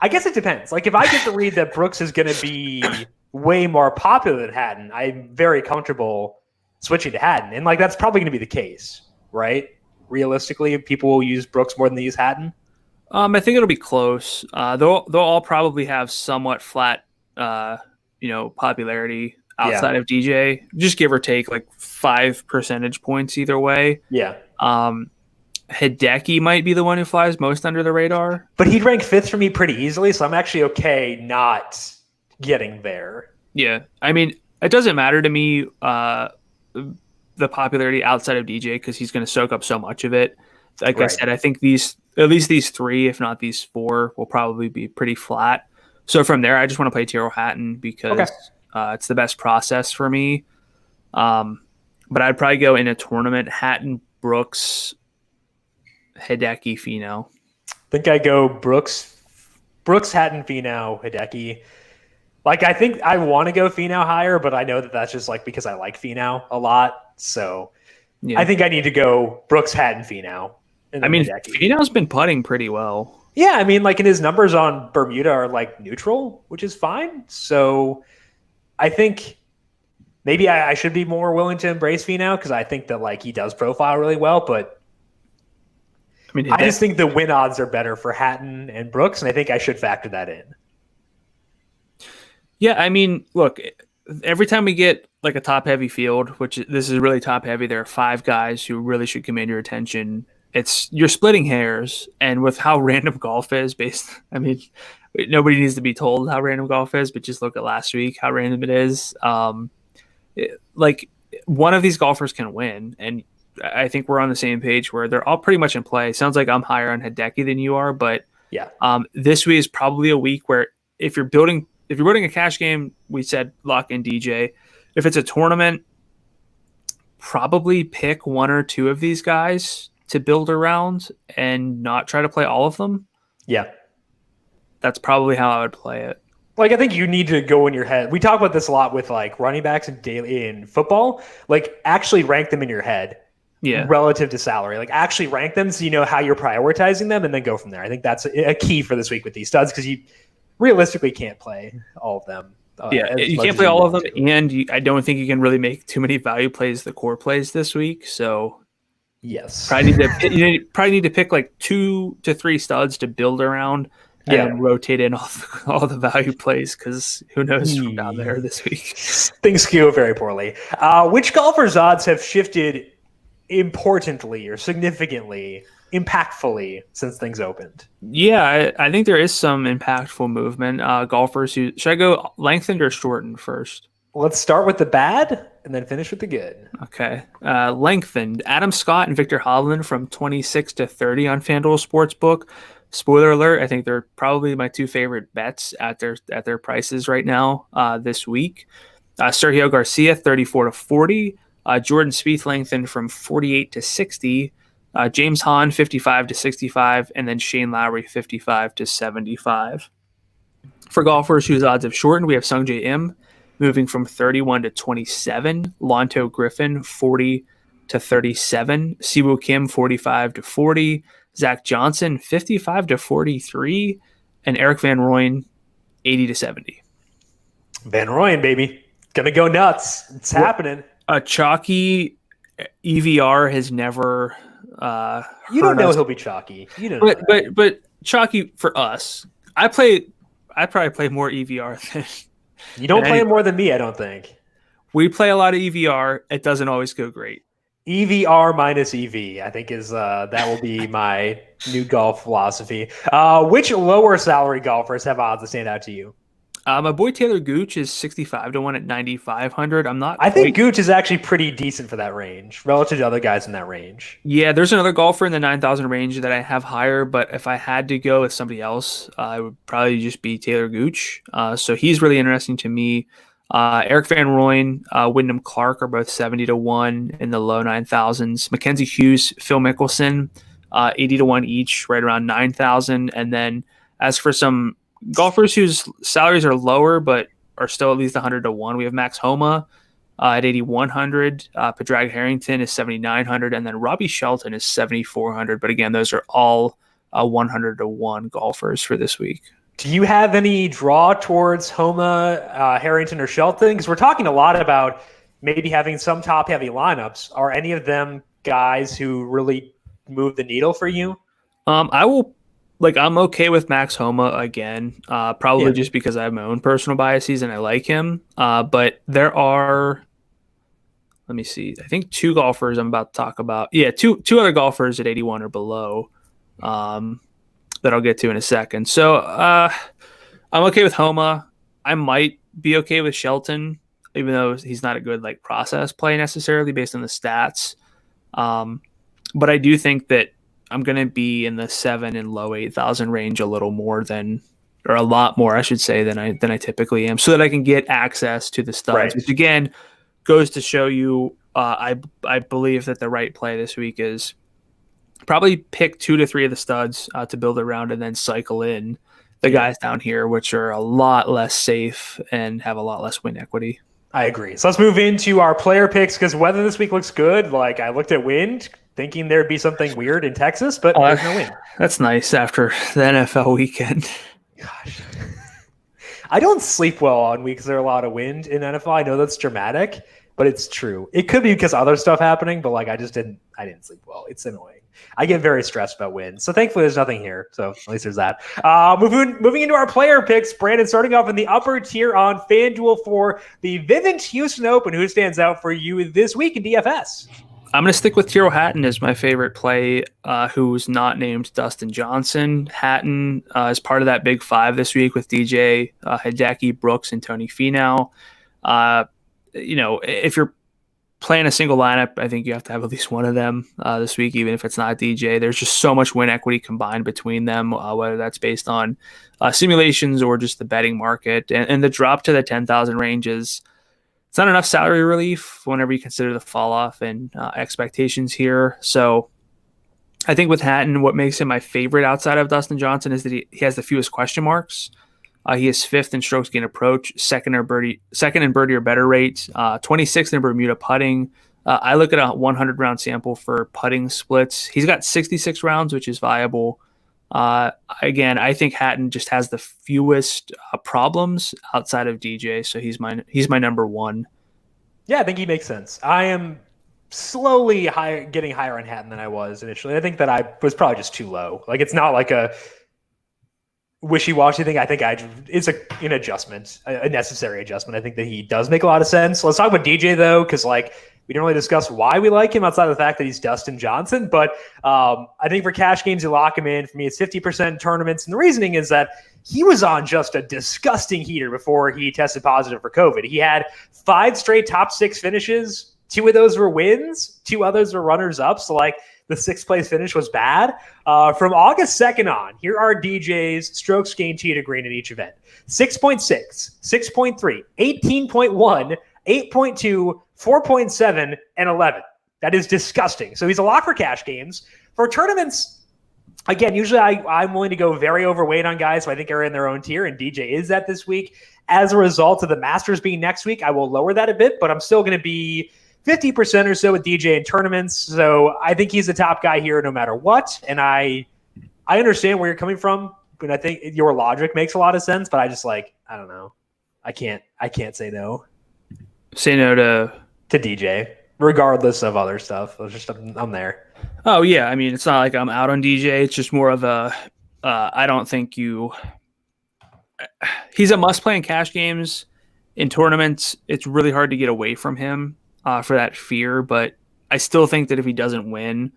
I guess it depends. Like if I get to read that Brooks is going to be way more popular than Hatton, I'm very comfortable switching to Hatton, and like that's probably going to be the case, right? Realistically, people will use Brooks more than they use Hatton. I think it'll be close. They'll all probably have somewhat flat, popularity outside of DJ, just give or take like 5 percentage points either way. Yeah. Hideki might be the one who flies most under the radar, but he'd rank 5th for me pretty easily, so I'm actually okay not getting there. Yeah, I mean, it doesn't matter to me the popularity outside of DJ because he's going to soak up so much of it. Like I said, I think at least these 3, if not these 4, will probably be pretty flat. So from there, I just want to play Tyrrell Hatton because it's the best process for me. But I'd probably go in a tournament, Hatton, Brooks, Hideki, Finau. I think I go Brooks, Hatton, Finau, Hideki. Like, I think I want to go Finau higher, but I know that that's just like because I like Finau a lot. So I think I need to go Brooks, Hatton, Finau. I mean, Finau's been putting pretty well. Yeah, I mean, like, and his numbers on Bermuda are like neutral, which is fine. So I think maybe I should be more willing to embrace Finau because I think that like he does profile really well, but I mean, I just think the win odds are better for Hatton and Brooks, and I think I should factor that in. Yeah, I mean, look, every time we get like a top-heavy field, which this is really top-heavy, there are 5 guys who really should command your attention. You're splitting hairs, and with how random golf is I mean, nobody needs to be told how random golf is, but just look at last week, how random it is. Like one of these golfers can win, and I think we're on the same page where they're all pretty much in play. Sounds like I'm higher on Hideki than you are, but this week is probably a week where if you're building a cash game, we said lock in DJ. If it's a tournament, probably pick 1 or 2 of these guys to build around and not try to play all of them. Yeah. That's probably how I would play it. Like, I think you need to go in your head. We talk about this a lot with like running backs in football. Like, actually rank them in your head relative to salary. Like, actually rank them so you know how you're prioritizing them and then go from there. I think that's a key for this week with these studs because you realistically can't play all of them. You can't play all of them, and I don't think you can really make too many value plays, the core plays this week. So, yes, probably need to pick like 2 to 3 studs to build around, and rotate in all the value plays because who knows from down there this week. Things go very poorly. Which golfers' odds have shifted importantly or significantly, impactfully since things opened? Yeah, I think there is some impactful movement. Golfers who should I go lengthened or shortened first? Let's start with the bad and then finish with the good. Okay. Lengthened. Adam Scott and Victor Hovland from 26 to 30 on FanDuel Sportsbook. Spoiler alert, I think they're probably my 2 favorite bets at their prices right now this week. Sergio Garcia, 34 to 40. Jordan Spieth lengthened from 48 to 60. James Hahn, 55 to 65. And then Shane Lowry, 55 to 75. For golfers whose odds have shortened, we have Sungjae Im moving from 31 to 27. Lonto Griffin, 40 to 37. Siwoo Kim, 45 to 40. Zach Johnson, 55 to 43. And Eric Van Rooyen, 80 to 70. Van Rooyen, baby. Gonna go nuts. It's happening. A chalky EVR has never you don't know he'll be chalky. You don't but chalky for us. I probably play more EVR than you don't play more than me, I don't think. We play a lot of EVR. It doesn't always go great. EVR minus EV, I think is that will be my new golf philosophy. Which lower salary golfers have odds that stand out to you? My boy Taylor Gooch is 65 to 1 at 9,500. I think Gooch is actually pretty decent for that range relative to other guys in that range. Yeah, there's another golfer in the 9,000 range that I have higher, but if I had to go with somebody else, I would probably just be Taylor Gooch. So he's really interesting to me. Eric Van Rooyen, Wyndham Clark are both 70 to 1 in the low 9,000s. Mackenzie Hughes, Phil Mickelson, 80 to 1 each, right around 9,000. And then as for some golfers whose salaries are lower but are still at least 100 to 1, we have Max Homa, at 8,100. Padraig Harrington is 7,900, and then Robbie Shelton is 7,400. But again, those are all 100 to 1 golfers for this week. Do you have any draw towards Homa, Harrington, or Shelton? Because we're talking a lot about maybe having some top-heavy lineups. Are any of them guys who really move the needle for you? I'm okay with Max Homa again, probably just because I have my own personal biases and I like him. But there are, let me see, I think 2 golfers I'm about to talk about. Yeah, two other golfers at 81 or below that I'll get to in a second. So I'm okay with Homa. I might be okay with Shelton, even though he's not a good process play necessarily based on the stats. But I do think that I'm going to be in the 7 and low 8,000 range a lot more, I should say, than I typically am, so that I can get access to the studs, right. Which again goes to show you, I believe that the right play this week is probably pick 2 to 3 of the studs to build around, and then cycle in the guys down here, which are a lot less safe and have a lot less win equity. I agree. So let's move into our player picks, because weather this week looks good. I looked at wind, thinking there'd be something weird in Texas, but there's no wind. That's nice after the NFL weekend. Gosh. I don't sleep well on weeks there are a lot of wind in NFL. I know that's dramatic, but it's true. It could be because other stuff happening, but I didn't sleep well. It's annoying. I get very stressed about wind. So thankfully there's nothing here. So at least there's that. Moving into our player picks, Brandon, starting off in the upper tier on FanDuel for the Vivint Houston Open. Who stands out for you this week in DFS? I'm going to stick with Tyrrell Hatton as my favorite play, who's not named Dustin Johnson. Hatton is part of that big 5 this week with DJ, Hideki, Brooks, and Tony Finau. If you're playing a single lineup, I think you have to have at least one of them this week, even if it's not DJ. There's just so much win equity combined between them, whether that's based on simulations or just the betting market. And the drop to the 10,000 range is, it's not enough salary relief whenever you consider the fall off and expectations here. So I think with Hatton, what makes him my favorite outside of Dustin Johnson is that he has the fewest question marks. He is 5th in strokes gained approach, second in birdie or better rate, 26th in Bermuda putting. I look at a 100 round sample for putting splits. He's got 66 rounds, which is viable. Again, I think Hatton just has the fewest problems outside of DJ, so he's my number 1. Yeah, I think he makes sense. I am slowly getting higher on Hatton than I was initially. I think that I was probably just too low. It's not like a wishy-washy thing. I think it's an adjustment, a necessary adjustment. I think that he does make a lot of sense. Let's talk about DJ though, because we didn't really discuss why we like him outside of the fact that he's Dustin Johnson. But I think for cash games, you lock him in. For me, it's 50% in tournaments. And the reasoning is that he was on just a disgusting heater before he tested positive for COVID. He had 5 straight top 6 finishes. 2 of those were wins. 2 others were runners-up. So the 6th place finish was bad. From August 2nd on, here are DJ's strokes gained tee to green in each event. 6.6, 6.3, 18.1, 8.2, 4.7, and 11. That is disgusting. So he's a lock for cash games. For tournaments, again, usually I'm willing to go very overweight on guys who I think are in their own tier, and DJ is that this week. As a result of the Masters being next week, I will lower that a bit, but I'm still going to be 50% or so with DJ in tournaments. So I think he's the top guy here no matter what. And I understand where you're coming from, but I think your logic makes a lot of sense, but I just I don't know. I can't say no. Say no to DJ, regardless of other stuff. I'm there. Oh yeah, I mean, it's not like I'm out on DJ. It's just more of a I don't think he's a must play in cash games. In tournaments, it's really hard to get away from him for that fear, but I still think that if he doesn't win,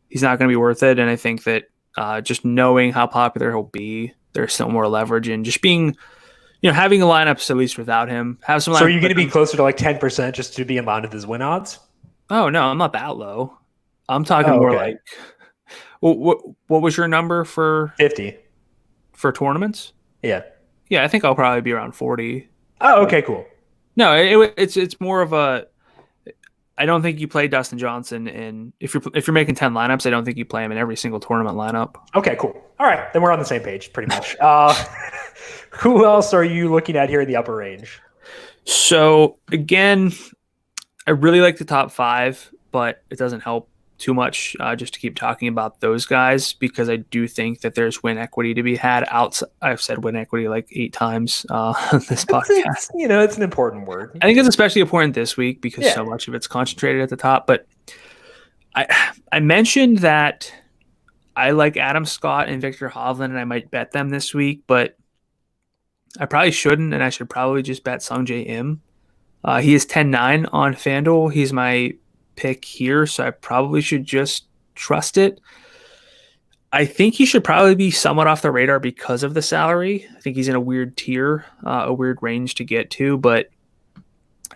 he's not going to be worth it. And I think that just knowing how popular he'll be, there's still more leverage in just being, having a lineups at least without him. Have some. So are you going to be closer to 10% just to be in line with his win odds? Oh no, I'm not that low. I'm talking more like. What was your number for 50 for tournaments? Yeah, I think I'll probably be around 40. Oh, okay, cool. No, it's more of a. I don't think you play Dustin Johnson in if you're making 10 lineups. I don't think you play him in every single tournament lineup. Okay, cool. All right, then we're on the same page pretty much. Who else are you looking at here in the upper range? So again, I really like the top 5, but it doesn't help too much just to keep talking about those guys because I do think that there's win equity to be had outside. I've said win equity like 8 times on this podcast. It's an important word. I think it's especially important this week because so much of it's concentrated at the top. But I mentioned that I like Adam Scott and Victor Hovland, and I might bet them this week, but I probably shouldn't, and I should probably just bet Sungjae Im. He is 10-9 on FanDuel. He's my pick here, so I probably should just trust it. I think he should probably be somewhat off the radar because of the salary. I think he's in a weird tier, a weird range to get to, but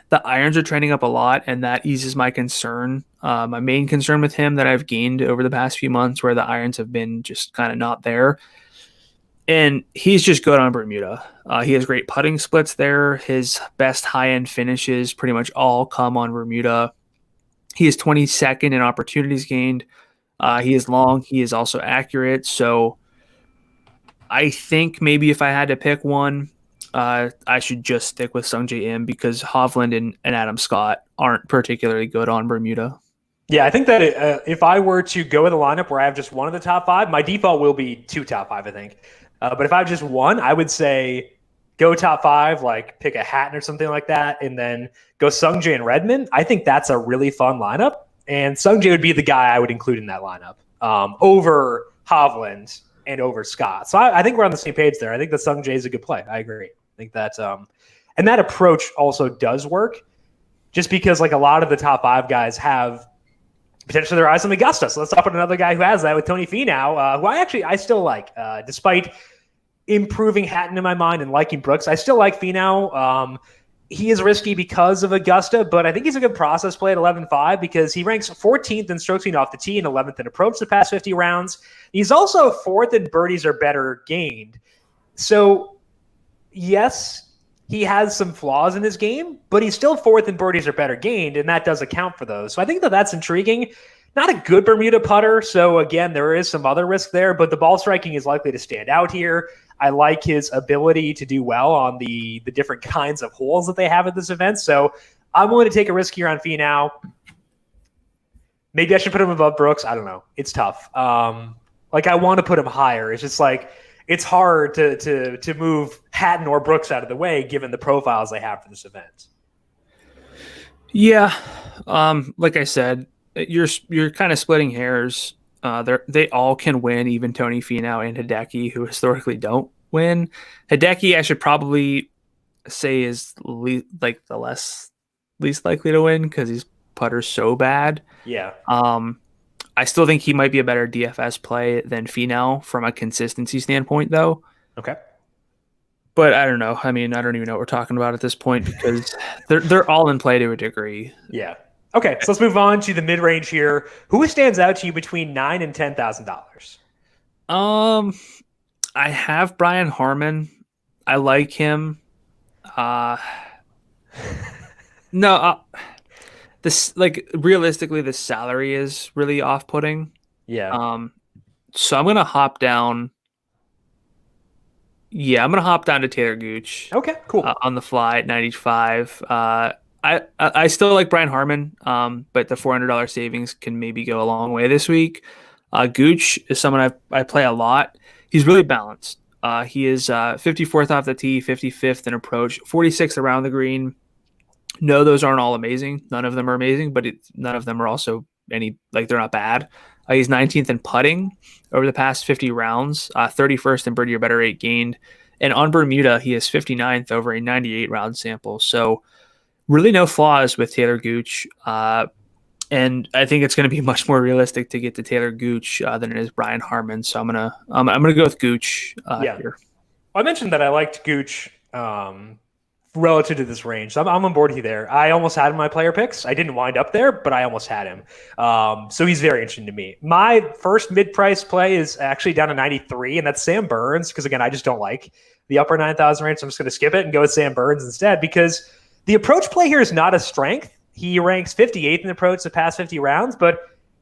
the irons are trending up a lot, and that eases my concern. My main concern with him that I've gained over the past few months where the irons have been just kind of not there. And he's just good on Bermuda. He has great putting splits there. His best high-end finishes pretty much all come on Bermuda. He is 22nd in opportunities gained. He is long. He is also accurate. So I think maybe if I had to pick one, I should just stick with Sungjae Im because Hovland and Adam Scott aren't particularly good on Bermuda. Yeah, I think that if I were to go with a lineup where I have just one of the top 5, my default will be 2 top 5, I think. But if I have just one, I would say go top 5, like pick a Hatton or something like that, and then go Sungjae and Redman. I think that's a really fun lineup, and Sungjae would be the guy I would include in that lineup over Hovland and over Scott. So I think we're on the same page there. I think that Sungjae is a good play. I agree. I think that and that approach also does work, just because like a lot of the top 5 guys have potentially their eyes on Augusta. So let's talk about another guy who has that with Tony Finau, who I still like, despite improving Hatton in my mind and liking Brooks. I still like Finau. He is risky because of Augusta, but I think he's a good process play at 11.5 because he ranks 14th in strokes gained off the tee and 11th in approach the past 50 rounds. He's also 4th in birdies or better gained. So, yes, he has some flaws in his game, but he's still 4th in birdies or better gained, and that does account for those. So I think that that's intriguing. Not a good Bermuda putter, so again, there is some other risk there, but the ball striking is likely to stand out here. I like his ability to do well on the different kinds of holes that they have at this event. So I'm willing to take a risk here on Finau. Maybe I should put him above Brooks. I don't know. It's tough. I want to put him higher. It's just like it's hard to move Hatton or Brooks out of the way given the profiles they have for this event. Yeah. Like I said, you're kind of splitting hairs. They all can win, even Tony Finau and Hideki, who historically don't win. Hideki, I should probably say is the least likely to win because his putter's so bad. Yeah. I still think he might be a better DFS play than Finau from a consistency standpoint, though. Okay. But I don't know. I mean, I don't even know what we're talking about at this point because they're all in play to a degree. Yeah. Okay, so let's move on to the mid-range here. Who stands out to you between $9,000 and $10,000? I have Brian Harmon. I like him. Realistically, the salary is really off-putting. Yeah. So I'm gonna hop down. Yeah, I'm gonna hop down to Taylor Gooch. Okay, cool. On the fly at 95. I still like Brian Harmon, but the $400 savings can maybe go a long way this week. Gooch is someone I play a lot. He's really balanced. He is 54th off the tee, 55th in approach, 46th around the green. No, those aren't all amazing. None of them are amazing, but none of them are also they're not bad. He's 19th in putting over the past 50 rounds, 31st in birdie or better rate gained. And on Bermuda, he is 59th over a 98 round sample. So really no flaws with Taylor Gooch. And I think it's going to be much more realistic to get to Taylor Gooch than it is Brian Harmon. So I'm gonna go with Gooch here. Well, I mentioned that I liked Gooch relative to this range. So I'm on board with you there. I almost had him in my player picks. I didn't wind up there, but I almost had him. So he's very interesting to me. My first mid-price play is actually down to 93, and that's Sam Burns, because again, I just don't like the upper 9,000 range. So I'm just going to skip it and go with Sam Burns instead, because the approach play here is not a strength. He ranks 58th in approach the past 50 rounds, but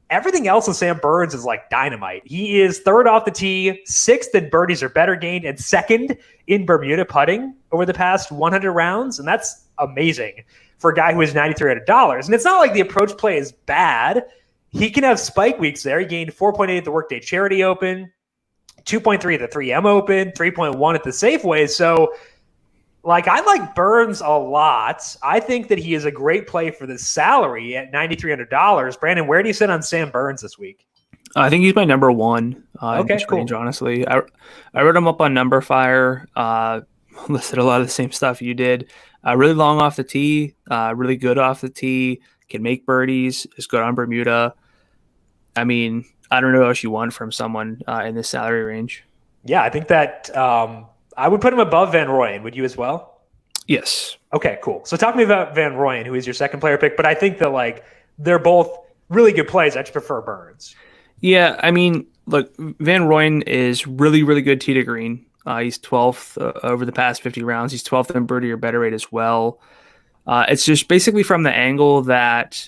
everything else with Sam Burns is like dynamite. He is 3rd off the tee, 6th in birdies or better gained, and 2nd in Bermuda putting over the past 100 rounds. And that's amazing for a guy who is $9,300. And it's not like the approach play is bad. He can have spike weeks there. He gained 4.8 at the Workday Charity Open, 2.3 at the 3M Open, 3.1 at the Safeway. So, like, I like Burns a lot. I think that he is a great play for the salary at $9,300. Brandon, where do you sit on Sam Burns this week? I think he's my number one in this cool. range, honestly. I wrote him up on numberFire, listed a lot of the same stuff you did. Really long off the tee, really good off the tee, can make birdies, is good on Bermuda. I mean, I don't know what else you want from someone in this salary range. Yeah, I think that I would put him above Van Rooyen. Would you as well? Yes. Okay, cool. So talk to me about Van Rooyen, who is your second player pick. But I think that, like, they're both really good plays. I just prefer Burns. Yeah, I mean, look, Van Rooyen is really, really good tee to green. He's 12th over the past 50 rounds. He's 12th in birdie or better rate as well. It's just basically from the angle that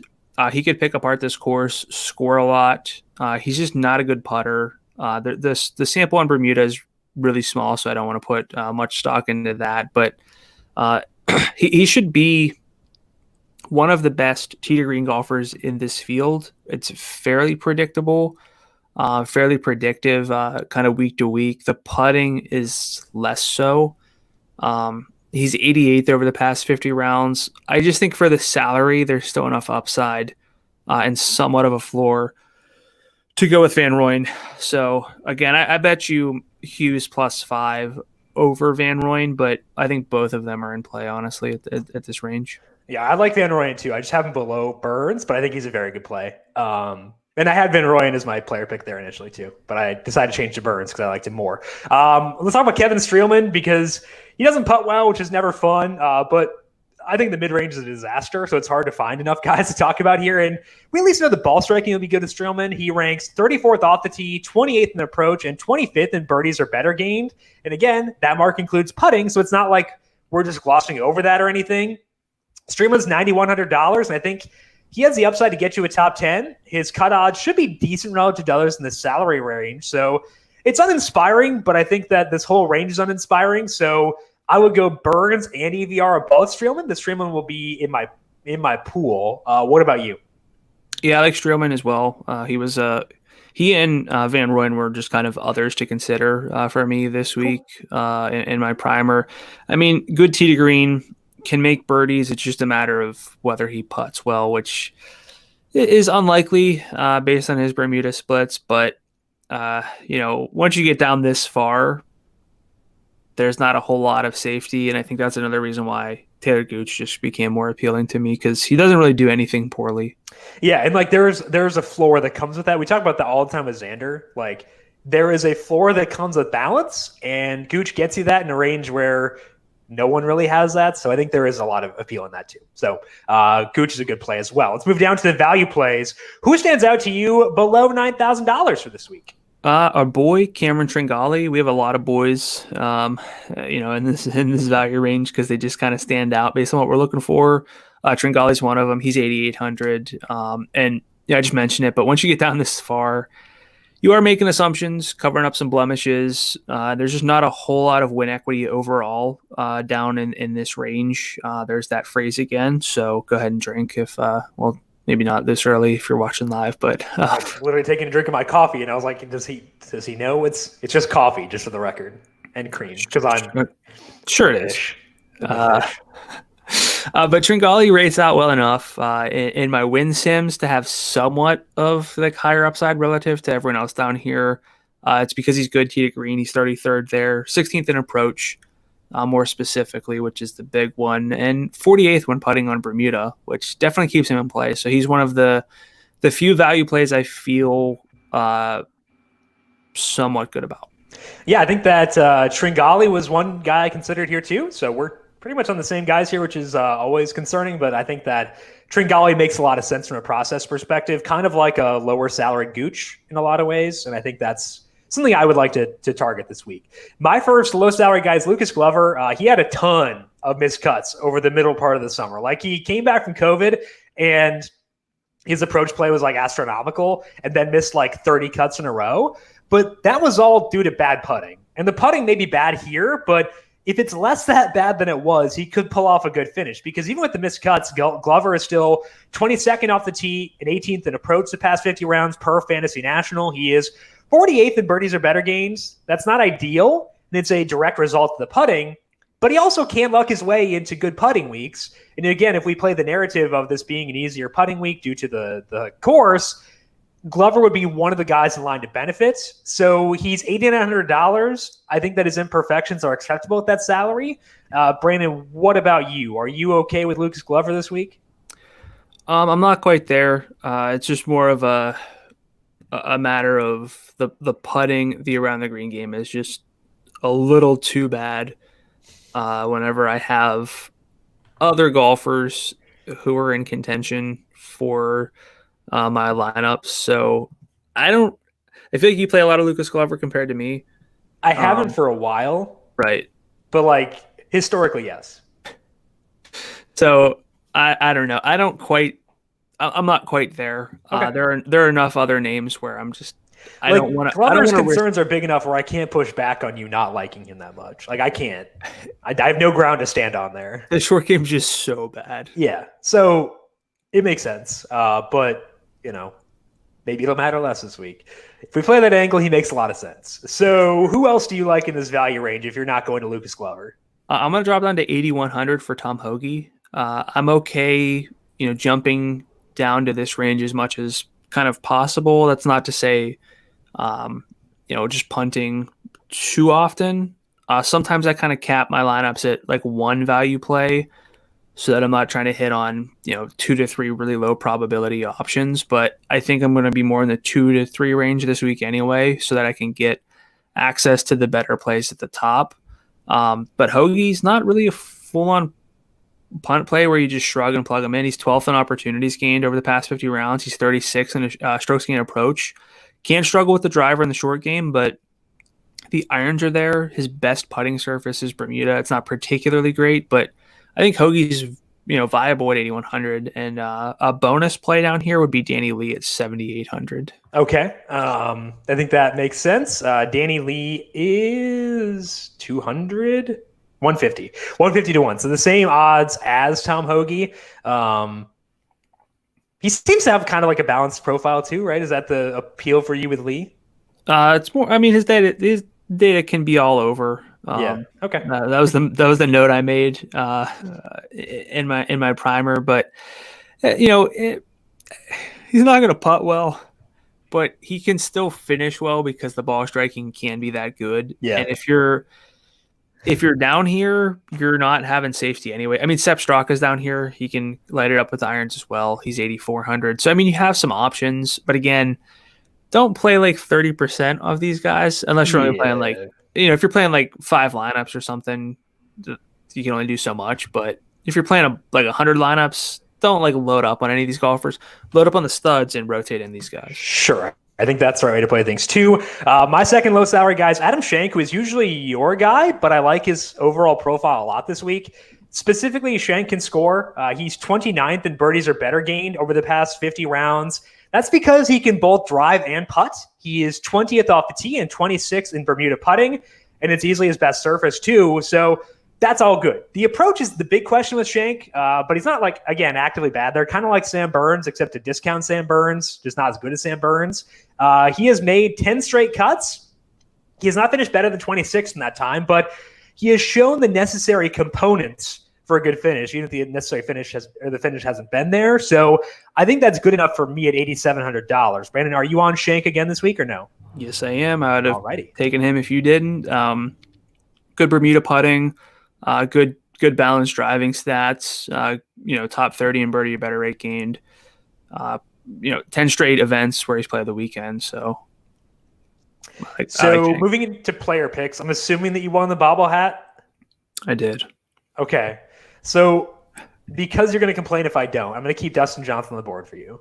he could pick apart this course, score a lot. He's just not a good putter. The sample on Bermuda is really small, so I don't want to put much stock into that. But he should be one of the best tee to green golfers in this field. It's fairly predictable, fairly predictive, kind of week to week. The putting is less so. He's 88th over the past 50 rounds. I just think for the salary, there's still enough upside and somewhat of a floor to go with Van Rooyen. So again, I bet you Hughes +5 over Van Rooyen, but I think both of them are in play, honestly, at this range. Yeah, I like Van Rooyen too. I just have him below Burns, but I think he's a very good play. And I had Van Rooyen as my player pick there initially too, but I decided to change to Burns because I liked him more. Let's talk about Kevin Streelman because he doesn't putt well, which is never fun, but I think the mid-range is a disaster, so it's hard to find enough guys to talk about here. And we at least know the ball striking will be good with Streelman. He ranks 34th off the tee, 28th in approach, and 25th in birdies or better gained. And again, that mark includes putting, so it's not like we're just glossing over that or anything. Streelman's $9,100, and I think he has the upside to get you a top 10. His cut odds should be decent relative to others in the salary range. So it's uninspiring, but I think that this whole range is uninspiring. So I would go Burns and EVR above Streelman. The Streelman will be in my pool. What about you? Yeah, I like Streelman as well. He and Van Rooyen were just kind of others to consider for me this week in my primer. I mean, good tee to green, can make birdies. It's just a matter of whether he putts well, which is unlikely based on his Bermuda splits. But, once you get down this far, there's not a whole lot of safety. And I think that's another reason why Taylor Gooch just became more appealing to me because he doesn't really do anything poorly. Yeah, and like there's a floor that comes with that. We talk about that all the time with Xander. Like there is a floor that comes with balance, and Gooch gets you that in a range where no one really has that. So I think there is a lot of appeal in that too. So Gooch is a good play as well. Let's move down to the value plays. Who stands out to you below $9,000 for this week? Our boy Cameron Tringali. We have a lot of boys, in this value range because they just kind of stand out based on what we're looking for. Tringali's one of them. He's 8,800. And yeah, I just mentioned it, but once you get down this far, you are making assumptions, covering up some blemishes. There's just not a whole lot of win equity overall down in this range. There's that phrase again. So go ahead and drink if maybe not this early if you're watching live, but I'm literally taking a drink of my coffee, and I was like, does he know it's just coffee, just for the record, and cream? Because I'm sure it is. But Tringali rates out well enough in my win sims to have somewhat of like higher upside relative to everyone else down here. It's because he's good tee to green. He's 33rd there, 16th in approach. More specifically, which is the big one, and 48th when putting on Bermuda, which definitely keeps him in play. So he's one of the few value plays I feel somewhat good about. Yeah, I think that Tringali was one guy I considered here too. So we're pretty much on the same guys here, which is always concerning. But I think that Tringali makes a lot of sense from a process perspective, kind of like a lower salaried Gooch in a lot of ways. And I think that's something I would like to target this week. My first low salary guy is Lucas Glover. He had a ton of missed cuts over the middle part of the summer. Like he came back from COVID and his approach play was like astronomical and then missed like 30 cuts in a row. But that was all due to bad putting. And the putting may be bad here, but if it's less that bad than it was, he could pull off a good finish, because even with the missed cuts, Glover is still 22nd off the tee and 18th in approach the past 50 rounds per Fantasy National. He is 48th in birdies or better gains. That's not ideal, and it's a direct result of the putting, but he also can luck his way into good putting weeks. And again, if we play the narrative of this being an easier putting week due to the course, Glover would be one of the guys in line to benefit. So he's $8,900. I think that his imperfections are acceptable at that salary. Brandon, what about you? Are you okay with Lucas Glover this week? I'm not quite there. It's just more of a matter of the putting, the around the green game is just a little too bad. Whenever I have other golfers who are in contention for my lineups. So I feel like you play a lot of Lucas Glover compared to me. I haven't for a while. Right. But like historically, yes. So I don't know. I'm not quite there. Okay. There are enough other names where I'm just, I don't want to. Glover's concerns are big enough where I can't push back on you not liking him that much. Like I can't. I have no ground to stand on there. The short game's just so bad. Yeah. So it makes sense. But maybe it'll matter less this week. If we play that angle, he makes a lot of sense. So who else do you like in this value range if you're not going to Lucas Glover? I'm going to drop down to 8,100 for Tom Hoge. I'm okay, jumping down to this range as much as kind of possible. That's not to say, just punting too often. Sometimes I kind of cap my lineups at like one value play so that I'm not trying to hit on, 2 to 3 really low probability options. But I think I'm going to be more in the 2 to 3 range this week anyway, so that I can get access to the better plays at the top. But Hoagie's not really a full-on punt play where you just shrug and plug him in. He's 12th in opportunities gained over the past 50 rounds. He's 36 in strokes gained approach. Can struggle with the driver in the short game, but the irons are there. His best putting surface is Bermuda. It's not particularly great, but I think Hoagie's viable at 8,100, and a bonus play down here would be Danny Lee at 7,800. Okay, I think that makes sense. Danny Lee is 150 to 1. So the same odds as Tom Hoge. He seems to have kind of like a balanced profile too, right? Is that the appeal for you with Lee? It's more. I mean, his data can be all over. Yeah. Okay. That was the note I made in my primer, but he's not going to putt well, but he can still finish well because the ball striking can be that good. Yeah. And if you're down here, you're not having safety anyway. I mean, Sepp Straka's down here. He can light it up with irons as well. He's 8,400. So I mean, you have some options, but again, don't play like 30% of these guys unless you're only playing like. If you're playing like 5 lineups or something, you can only do so much. But if you're playing like 100 lineups, don't like load up on any of these golfers. Load up on the studs and rotate in these guys. Sure. I think that's the right way to play things too. My second low salary guy is Adam Shank, who is usually your guy, but I like his overall profile a lot this week. Specifically, Shank can score. He's 29th in birdies or better gained over the past 50 rounds. That's because he can both drive and putt. He is 20th off the tee and 26th in Bermuda putting, and it's easily his best surface too. So that's all good. The approach is the big question with Shank, but he's not like, again, actively bad. They're kind of like Sam Burns, except to discount Sam Burns, just not as good as Sam Burns. He has made 10 straight cuts. He has not finished better than 26th in that time, but he has shown the necessary components for a good finish, even if the necessary finish the finish hasn't been there. So I think that's good enough for me at $8,700. Brandon, are you on Shank again this week or no? Yes, I am. I would have taken him if you didn't. Good Bermuda putting, good balanced driving stats. Top 30 in birdie or better rate gained. 10 straight events where he's played the weekend. So moving into player picks, I'm assuming that you won the bobble hat. I did. Okay. So because you're going to complain if I don't, I'm going to keep Dustin Johnson on the board for you.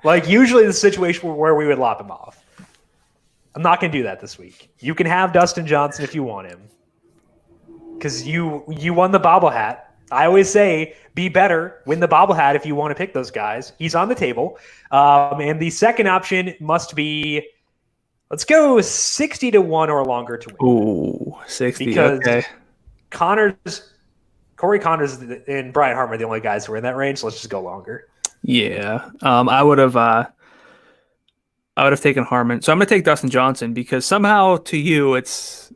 Like usually the situation where we would lop him off. I'm not going to do that this week. You can have Dustin Johnson if you want him. Because you won the bobble hat. I always say be better, win the bobble hat if you want to pick those guys. He's on the table. And the second option must be, let's go 60 to 1 or longer to win. Ooh, 60. Because okay. Corey Connors and Brian Harmon are the only guys who are in that range. So let's just go longer. Yeah. I would have taken Harmon. So I'm going to take Dustin Johnson because somehow to you it's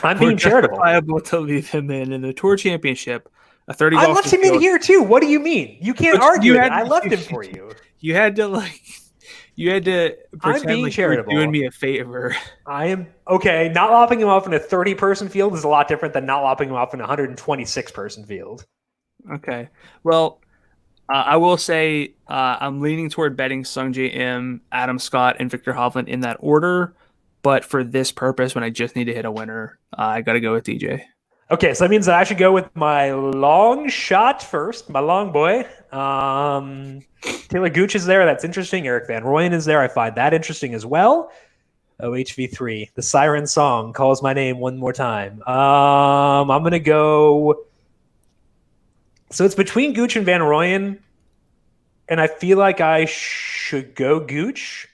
I'm being charitable. Justifiable to leave him in the Tour Championship. A 30. I left him in here too. What do you mean? You can't argue it. I left him for you. You had to pretend like charitable. You were doing me a favor. I am okay. Not lopping him off in a 30-person field is a lot different than not lopping him off in a 126-person field. Okay. Well, I will say I'm leaning toward betting Sungjae Im, Adam Scott, and Victor Hovland in that order. But for this purpose, when I just need to hit a winner, I got to go with DJ. Okay, so that means that I should go with my long shot first, my long boy. Taylor Gooch is there. That's interesting. Eric Van Rooyen is there. I find that interesting as well. HV3, the siren song calls my name one more time. I'm going to go... So it's between Gooch and Van Rooyen, and I feel like I should go Gooch.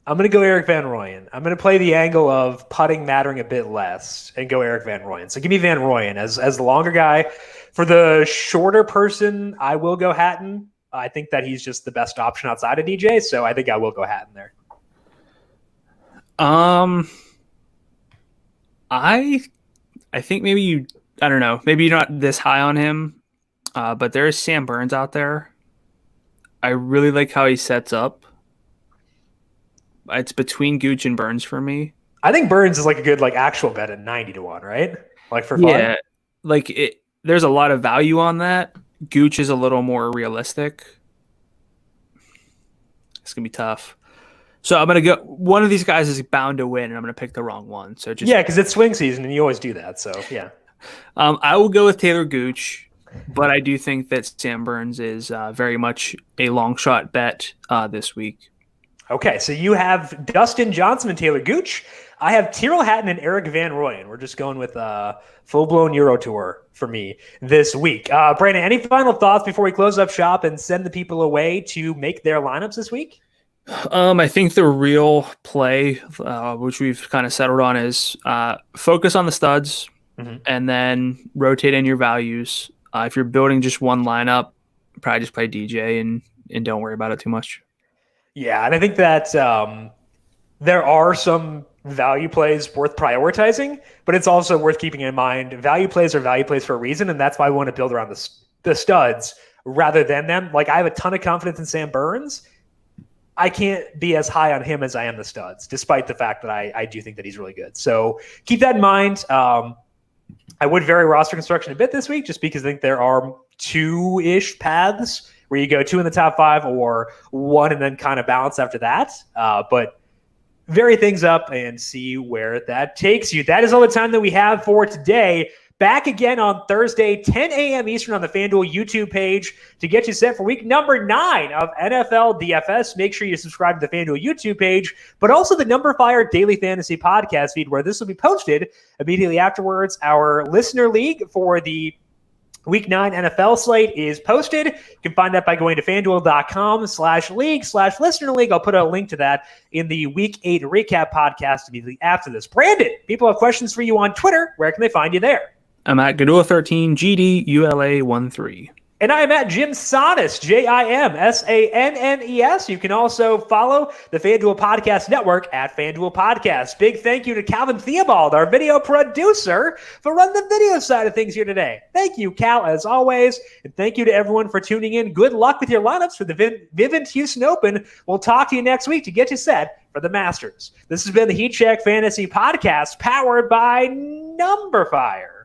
I'm going to go Eric Van Rooyen. I'm going to play the angle of putting mattering a bit less and go Eric Van Rooyen. So give me Van Rooyen as the longer guy. For the shorter person, I will go Hatton. I think that he's just the best option outside of DJ, so I think I will go Hatton there. I think maybe I don't know. Maybe you're not this high on him, but there is Sam Burns out there. I really like how he sets up. It's between Gooch and Burns for me. I think Burns is like a good actual bet at 90-1, right? Like for fun. Yeah, there's a lot of value on that. Gooch is a little more realistic. It's gonna be tough. So I'm gonna go. One of these guys is bound to win, and I'm gonna pick the wrong one. So because it's swing season, and you always do that. So yeah. I will go with Taylor Gooch, but I do think that Sam Burns is very much a long shot bet this week. Okay, so you have Dustin Johnson and Taylor Gooch. I have Tyrrell Hatton and Eric Van Rooyen. We're just going with full-blown Euro Tour for me this week. Brandon, any final thoughts before we close up shop and send the people away to make their lineups this week? I think the real play, which we've kind of settled on, is focus on the studs and then rotate in your values. If you're building just one lineup, probably just play DJ and don't worry about it too much. Yeah, and I think that there are some value plays worth prioritizing, but it's also worth keeping in mind value plays are value plays for a reason, and that's why we want to build around the studs rather than them. Like, I have a ton of confidence in Sam Burns. I can't be as high on him as I am the studs, despite the fact that I do think that he's really good. So keep that in mind. I would vary roster construction a bit this week just because I think there are two-ish paths where you go two in the top five or one and then kind of balance after that. But vary things up and see where that takes you. That is all the time that we have for today. Back again on Thursday, 10 a.m. Eastern on the FanDuel YouTube page to get you set for week number 9 of NFL DFS. Make sure you subscribe to the FanDuel YouTube page, but also the numberFire Daily Fantasy Podcast feed where this will be posted immediately afterwards. Our listener league for the Week 9 NFL slate is posted. You can find that by going to FanDuel.com/league/listener league. I'll put a link to that in the Week 8 recap podcast immediately after this. Brandon, people have questions for you on Twitter. Where can they find you there? I'm at Gdula13, GDULA13. And I am at Jim Sannes, JIMSANNES. You can also follow the FanDuel Podcast Network at FanDuel Podcast. Big thank you to Calvin Theobald, our video producer, for running the video side of things here today. Thank you, Cal, as always. And thank you to everyone for tuning in. Good luck with your lineups for the Vivint Houston Open. We'll talk to you next week to get you set for the Masters. This has been the Heat Check Fantasy Podcast, powered by numberFire.